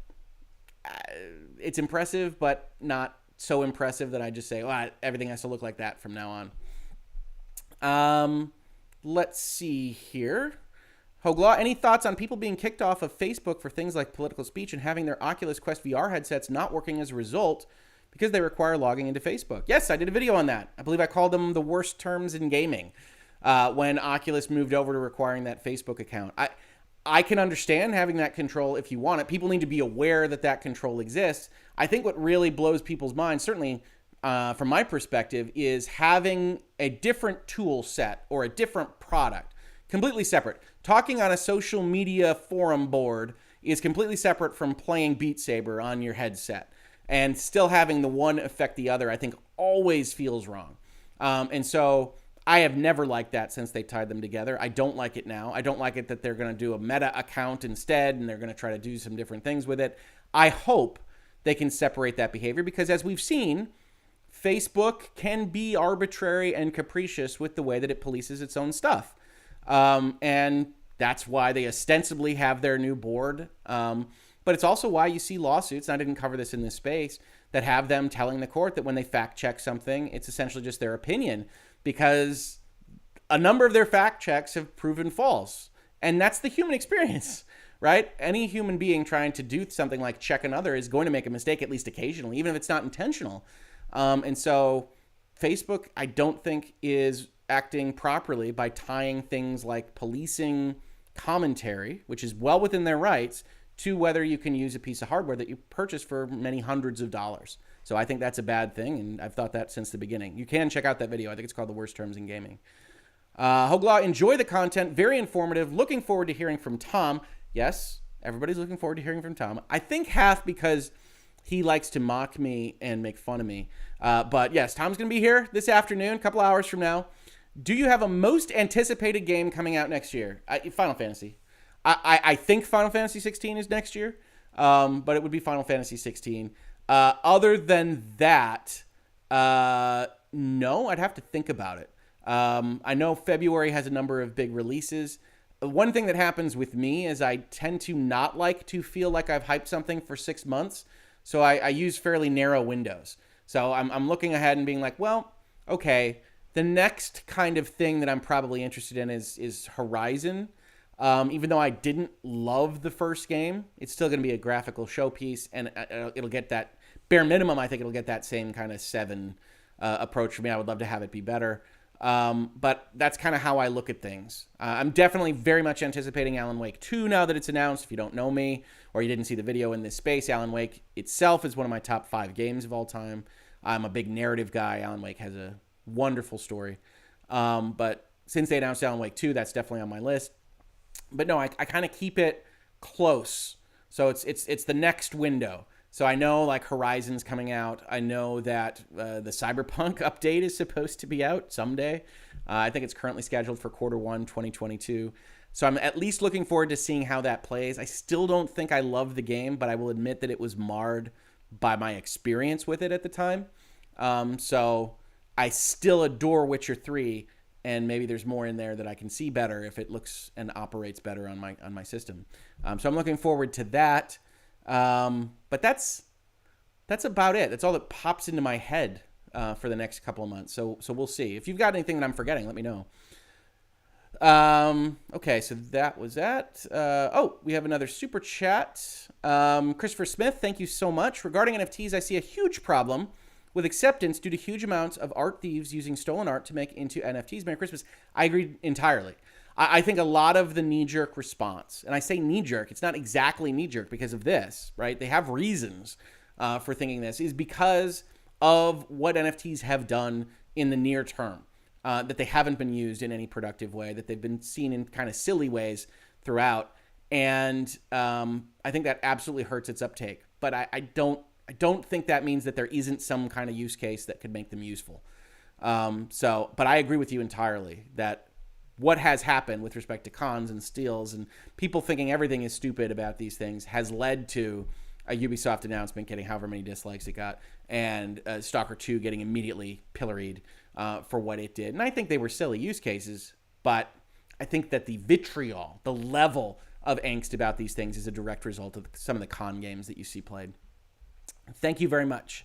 it's impressive, but not so impressive that I just say, well, everything has to look like that from now on. Let's see here. Hoeg Law, any thoughts on people being kicked off of Facebook for things like political speech and having their Oculus Quest VR headsets not working as a result because they require logging into Facebook? Yes, I did a video on that. I believe I called them the worst terms in gaming when Oculus moved over to requiring that Facebook account. I can understand having that control if you want it. People need to be aware that that control exists. I think what really blows people's minds, certainly from my perspective, is having a different tool set or a different product, completely separate. Talking on a social media forum board is completely separate from playing Beat Saber on your headset. And still having the one affect the other, I think, always feels wrong. And so I have never liked that since they tied them together. I don't like it now. I don't like it that they're going to do a meta account instead, and they're going to try to do some different things with it. I hope they can separate that behavior because, as we've seen, Facebook can be arbitrary and capricious with the way that it polices its own stuff. And that's why they ostensibly have their new board. But it's also why you see lawsuits, and I didn't cover this in this space, that have them telling the court that when they fact check something, it's essentially just their opinion because a number of their fact checks have proven false. And that's the human experience, right? Any human being trying to do something like check another is going to make a mistake at least occasionally, even if it's not intentional. And so Facebook, I don't think, is acting properly by tying things like policing commentary, which is well within their rights, to whether you can use a piece of hardware that you purchased for many hundreds of dollars. So I think that's a bad thing, and I've thought that since the beginning. You can check out that video. I think it's called The Worst Terms in Gaming. Hoeg Law, enjoy the content. Very informative. Looking forward to hearing from Tom. Yes, everybody's looking forward to hearing from Tom. I think half because he likes to mock me and make fun of me. But yes, Tom's going to be here this afternoon, a couple hours from now. Do you have a most anticipated game coming out next year? Final Fantasy. I think Final Fantasy 16 is next year, but it would be Final Fantasy 16. Other than that, no, I'd have to think about it. I know February has a number of big releases. One thing that happens with me is I tend to not like to feel like I've hyped something for 6 months, so I use fairly narrow windows. So I'm looking ahead and being like, well, okay, the next kind of thing that I'm probably interested in is Horizon. Even though I didn't love the first game, it's still going to be a graphical showpiece, and it'll get that, bare minimum, I think it'll get that same kind of 7 approach for me. I would love to have it be better. But that's kind of how I look at things. I'm definitely very much anticipating Alan Wake 2 now that it's announced. If you don't know me or you didn't see the video in this space, Alan Wake itself is one of my top 5 games of all time. I'm a big narrative guy. Alan Wake has a wonderful story. But since they announced Alan Wake 2, that's definitely on my list. But no, I kind of keep it close. So it's the next window. So I know like Horizon's coming out. I know that the Cyberpunk update is supposed to be out someday. I think it's currently scheduled for Q1 2022. So I'm at least looking forward to seeing how that plays. I still don't think I love the game, but I will admit that it was marred by my experience with it at the time. So I still adore Witcher 3, and maybe there's more in there that I can see better if it looks and operates better on my system. So I'm looking forward to that. But that's about it. That's all that pops into my head for the next couple of months. So we'll see. If you've got anything that I'm forgetting, let me know. Okay, so that was that. We have another super chat. Christopher Smith, thank you so much. Regarding NFTs, I see a huge problem with acceptance due to huge amounts of art thieves using stolen art to make into NFTs. Merry Christmas. I agree entirely. I think a lot of the knee-jerk response, and I say knee-jerk, it's not exactly knee-jerk because of this, right? They have reasons for thinking this, is because of what NFTs have done in the near term, that they haven't been used in any productive way, that they've been seen in kind of silly ways throughout. And I think that absolutely hurts its uptake. But I don't think that means that there isn't some kind of use case that could make them useful. But I agree with you entirely that what has happened with respect to cons and steals and people thinking everything is stupid about these things has led to a Ubisoft announcement getting however many dislikes it got, and Stalker 2 getting immediately pilloried for what it did. And I think they were silly use cases, but I think that the vitriol, the level of angst about these things is a direct result of some of the con games that you see played. Thank you very much.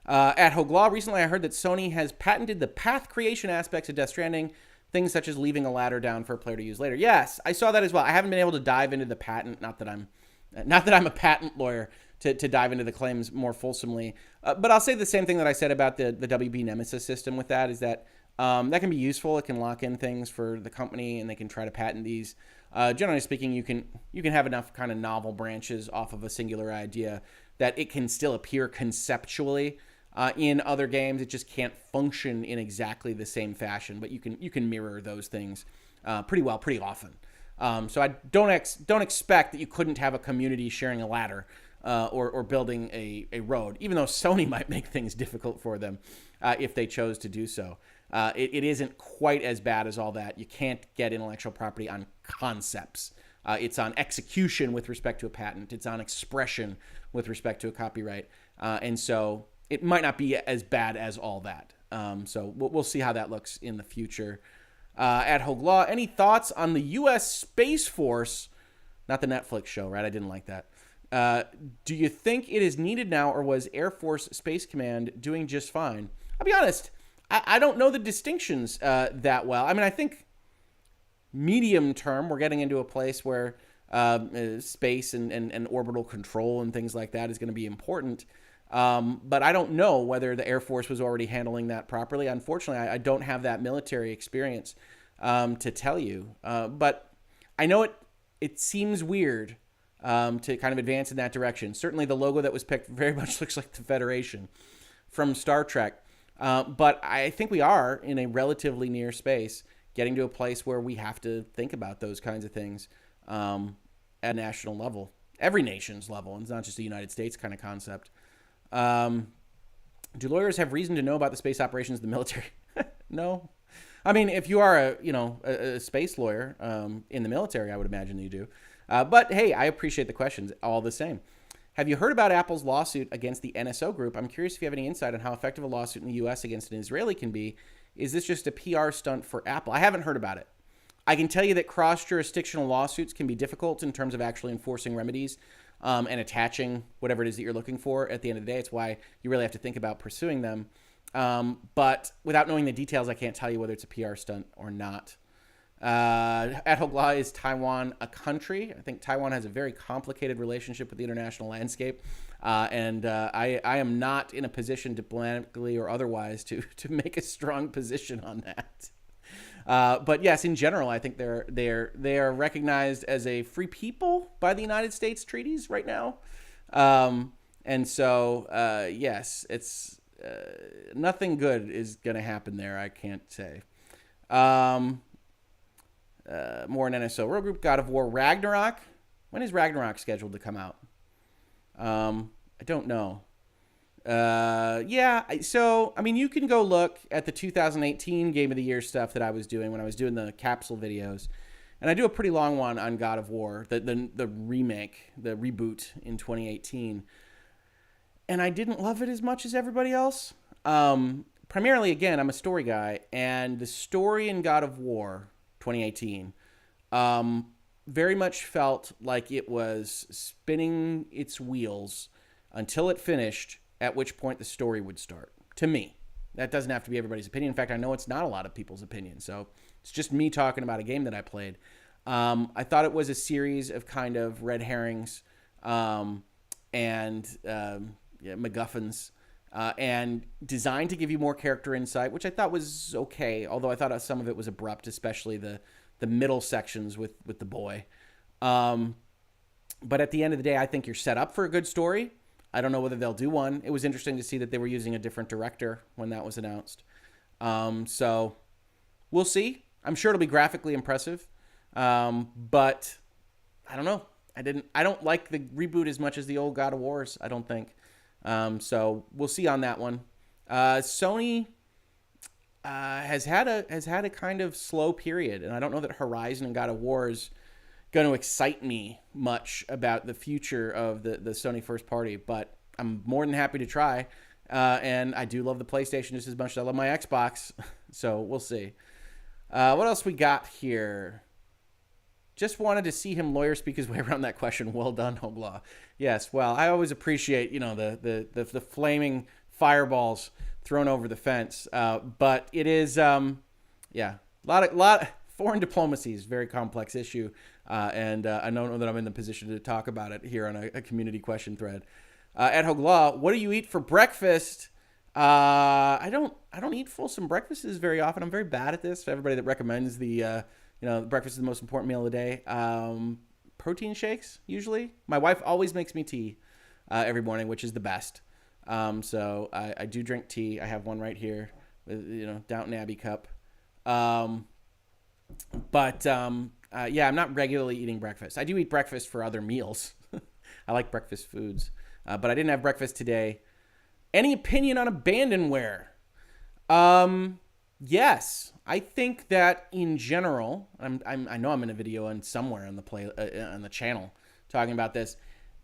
At Hoeg Law, recently I heard that Sony has patented the path creation aspects of Death Stranding, things such as leaving a ladder down for a player to use later. Yes, I saw that as well. I haven't been able to dive into the patent, not that I'm a patent lawyer to dive into the claims more fulsomely. But I'll say the same thing that I said about the WB Nemesis system with that, is that that can be useful. It can lock in things for the company, and they can try to patent these. Generally speaking, you can have enough kind of novel branches off of a singular idea that it can still appear conceptually in other games. It just can't function in exactly the same fashion, but you can mirror those things pretty well, pretty often. So I don't expect that you couldn't have a community sharing a ladder or building a road, even though Sony might make things difficult for them if they chose to do so. It isn't quite as bad as all that. You can't get intellectual property on concepts. It's on execution with respect to a patent. It's on expression with respect to a copyright. And so it might not be as bad as all that. So we'll see how that looks in the future. At Hoeg Law, any thoughts on the U.S. Space Force? Not the Netflix show, right? I didn't like that. Do you think it is needed now, or was Air Force Space Command doing just fine? I'll be honest. I don't know the distinctions that well. I mean, I think medium term, we're getting into a place where space and orbital control and things like that is going to be important. But I don't know whether the Air Force was already handling that properly. Unfortunately, I don't have that military experience to tell you. But I know it seems weird to kind of advance in that direction. Certainly the logo that was picked very much looks like the Federation from Star Trek. But I think we are in a relatively near space getting to a place where we have to think about those kinds of things at a national level, every nation's level. And it's not just a United States kind of concept. Do lawyers have reason to know about the space operations of the military? No. I mean, if you are a space lawyer in the military, I would imagine you do. But hey, I appreciate the questions all the same. Have you heard about Apple's lawsuit against the NSO Group? I'm curious if you have any insight on how effective a lawsuit in the U.S. against an Israeli can be. Is this just a PR stunt for Apple? I haven't heard about it. I can tell you that cross-jurisdictional lawsuits can be difficult in terms of actually enforcing remedies and attaching whatever it is that you're looking for. At the end of the day, it's why you really have to think about pursuing them. But without knowing the details, I can't tell you whether it's a PR stunt or not. At Hoeg Law, is Taiwan a country? I think Taiwan has a very complicated relationship with the international landscape. And I am not in a position diplomatically or otherwise to make a strong position on that. But yes, in general, I think they are recognized as a free people by the United States treaties right now. And so, yes, it's nothing good is going to happen there. I can't say. More in NSO World Group, God of War, Ragnarok. When is Ragnarok scheduled to come out? I don't know. So, I mean, you can go look at the 2018 Game of the Year stuff that I was doing when I was doing the capsule videos. And I do a pretty long one on God of War, the remake, the reboot in 2018. And I didn't love it as much as everybody else. Primarily, again, I'm a story guy. And the story in God of War 2018 very much felt like it was spinning its wheels until it finished, at which point the story would start. To me. That doesn't have to be everybody's opinion. In fact, I know it's not a lot of people's opinion. So it's just me talking about a game that I played. I thought it was a series of kind of red herrings and MacGuffins and designed to give you more character insight, which I thought was okay, although I thought some of it was abrupt, especially the middle sections with the boy. But at the end of the day, I think you're set up for a good story. I don't know whether they'll do one. It was interesting to see that they were using a different director when that was announced. So we'll see. I'm sure it'll be graphically impressive. But I don't know. I don't like the reboot as much as the old God of Wars, I don't think. So we'll see on that one. Sony has had a kind of slow period, and I don't know that Horizon and God of War is going to excite me much about the future of the Sony first party, but I'm more than happy to try. And I do love the PlayStation just as much as I love my Xbox. So we'll see. What else we got here? Just wanted to see him lawyer speak his way around that question. Well done, Hoeg Law. Yes, well, I always appreciate, the flaming fireballs thrown over the fence. But it is, a lot foreign diplomacy is a very complex issue. And I don't know that I'm in the position to talk about it here on a community question thread. At Hoeg Law, what do you eat for breakfast? I don't eat fulsome breakfasts very often. I'm very bad at this. For everybody that recommends the breakfast is the most important meal of the day. Protein shakes, usually. My wife always makes me tea every morning, which is the best. So I do drink tea. I have one right here, Downton Abbey cup. I'm not regularly eating breakfast. I do eat breakfast for other meals. I like breakfast foods. But I didn't have breakfast today. Any opinion on abandonware? Yes, I think that in general, I know I'm in a video on somewhere on the channel talking about this.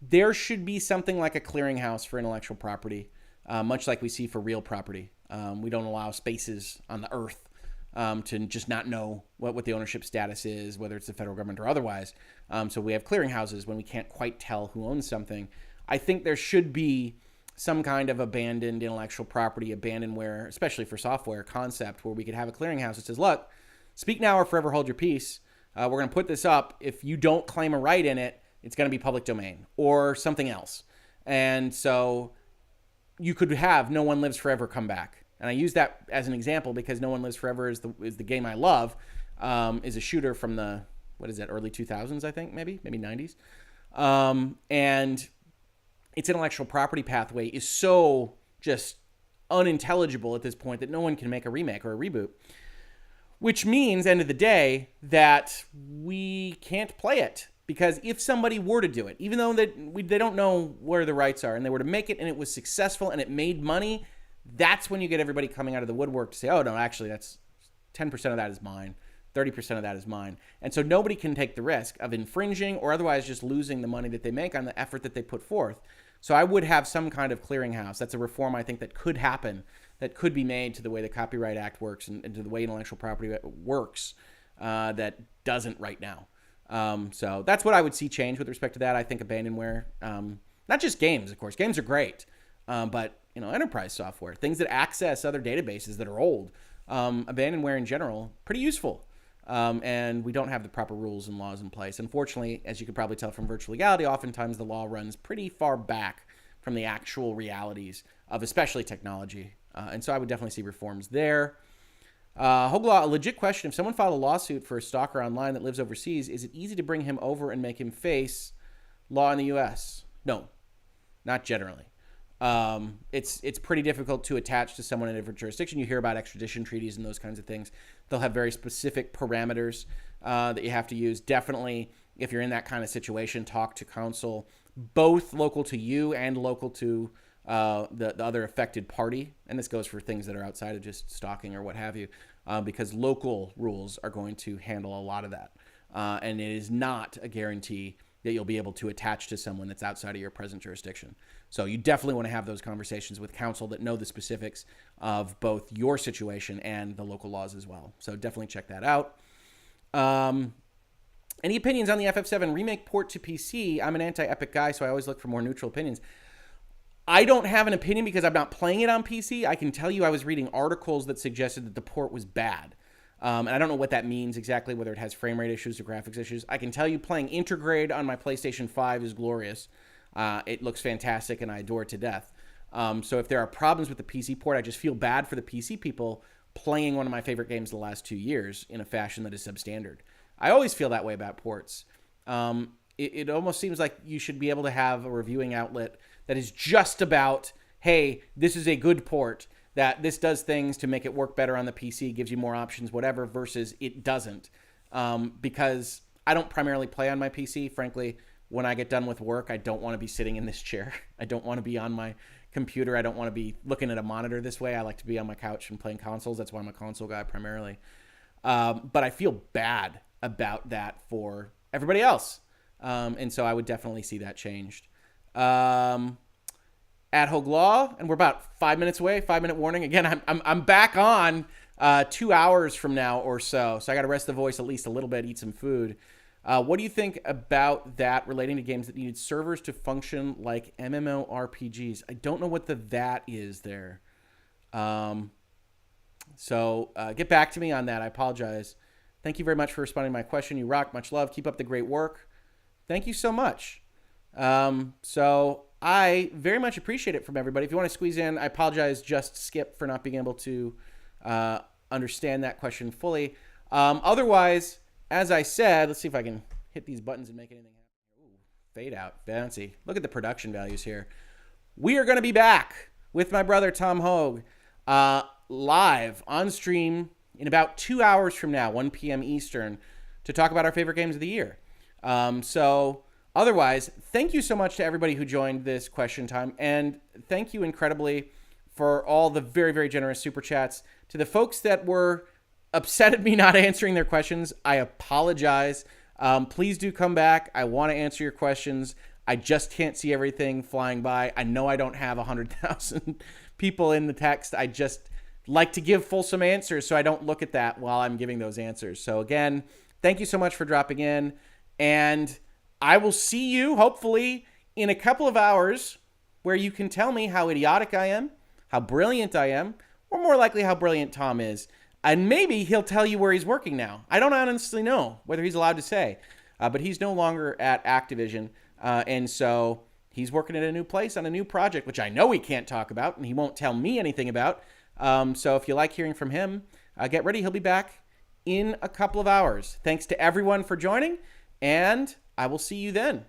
There should be something like a clearinghouse for intellectual property, much like we see for real property. We don't allow spaces on the earth to just not know what the ownership status is, whether it's the federal government or otherwise. So we have clearinghouses when we can't quite tell who owns something. I think there should be some kind of abandoned intellectual property, abandonware, especially for software concept, where we could have a clearinghouse that says, look, speak now or forever hold your peace. We're going to put this up. If you don't claim a right in it, it's going to be public domain or something else. And so you could have No One Lives Forever come back. And I use that as an example because No One Lives Forever is the game I love, is a shooter from the, early 2000s, I think, maybe 90s. And its intellectual property pathway is so just unintelligible at this point that no one can make a remake or a reboot. Which means, end of the day, that we can't play it. Because if somebody were to do it, even though they don't know where the rights are, and they were to make it and it was successful and it made money, that's when you get everybody coming out of the woodwork to say, oh, no, actually, that's 10% of that is mine. 30% of that is mine. And so nobody can take the risk of infringing or otherwise just losing the money that they make on the effort that they put forth. So I would have some kind of clearinghouse. That's a reform I think that could happen, that could be made to the way the Copyright Act works and to the way intellectual property works that doesn't right now. So that's what I would see change with respect to that. I think abandonware, not just games, of course. Games are great, but enterprise software, things that access other databases that are old, abandonware in general, pretty useful. And we don't have the proper rules and laws in place. Unfortunately, as you could probably tell from virtual legality, oftentimes the law runs pretty far back from the actual realities of especially technology. And so I would definitely see reforms there. Hoeg Law, a legit question. If someone filed a lawsuit for a stalker online that lives overseas, is it easy to bring him over and make him face law in the U.S.? No, not generally. It's pretty difficult to attach to someone in a different jurisdiction. You hear about extradition treaties and those kinds of things. They'll have very specific parameters that you have to use. Definitely, if you're in that kind of situation, talk to counsel, both local to you and local to the other affected party. And this goes for things that are outside of just stalking or what have you, because local rules are going to handle a lot of that. And it is not a guarantee that you'll be able to attach to someone that's outside of your present jurisdiction. So you definitely want to have those conversations with counsel that know the specifics of both your situation and the local laws as well. So definitely check that out. Any opinions on the FF7 remake port to PC? I'm an anti-Epic guy, so I always look for more neutral opinions. I don't have an opinion because I'm not playing it on PC. I can tell you I was reading articles that suggested that the port was bad. And I don't know what that means exactly, whether it has frame rate issues or graphics issues. I can tell you playing Intergrade on my PlayStation 5 is glorious. It looks fantastic, and I adore it to death. So if there are problems with the PC port, I just feel bad for the PC people playing one of my favorite games the last 2 years in a fashion that is substandard. I always feel that way about ports. It almost seems like you should be able to have a reviewing outlet that is just about, hey, this is a good port, that this does things to make it work better on the PC, gives you more options, whatever, versus it doesn't. Because I don't primarily play on my PC. Frankly, when I get done with work, I don't want to be sitting in this chair. I don't want to be on my computer. I don't want to be looking at a monitor this way. I like to be on my couch and playing consoles. That's why I'm a console guy primarily. But I feel bad about that for everybody else. And so I would definitely see that changed. At Hoeg Law, and we're about 5 minutes away. 5-minute warning. Again, I'm back on 2 hours from now or so. So I got to rest the voice at least a little bit, eat some food. What do you think about that relating to games that needed servers to function like MMORPGs? I don't know what that is there. So get back to me on that. I apologize. Thank you very much for responding to my question. You rock. Much love. Keep up the great work. Thank you so much. So I very much appreciate it from everybody. If you want to squeeze in, I apologize, just Skip, for not being able to understand that question fully. Otherwise, as I said, let's see if I can hit these buttons and make anything happen. Ooh, fade out, fancy. Look at the production values here. We are going to be back with my brother Tom Hoeg live on stream in about 2 hours from now, 1 p.m. Eastern, to talk about our favorite games of the year. So otherwise, thank you so much to everybody who joined this question time. And thank you incredibly for all the very, very generous super chats. To the folks that were upset at me not answering their questions, I apologize. Please do come back. I want to answer your questions. I just can't see everything flying by. I know I don't have 100,000 people in the text. I just like to give fulsome answers, so I don't look at that while I'm giving those answers. So again, thank you so much for dropping in. And I will see you, hopefully, in a couple of hours where you can tell me how idiotic I am, how brilliant I am, or more likely how brilliant Tom is. And maybe he'll tell you where he's working now. I don't honestly know whether he's allowed to say, but he's no longer at Activision. And so he's working at a new place on a new project, which I know he can't talk about and he won't tell me anything about. So if you like hearing from him, get ready. He'll be back in a couple of hours. Thanks to everyone for joining, and I will see you then.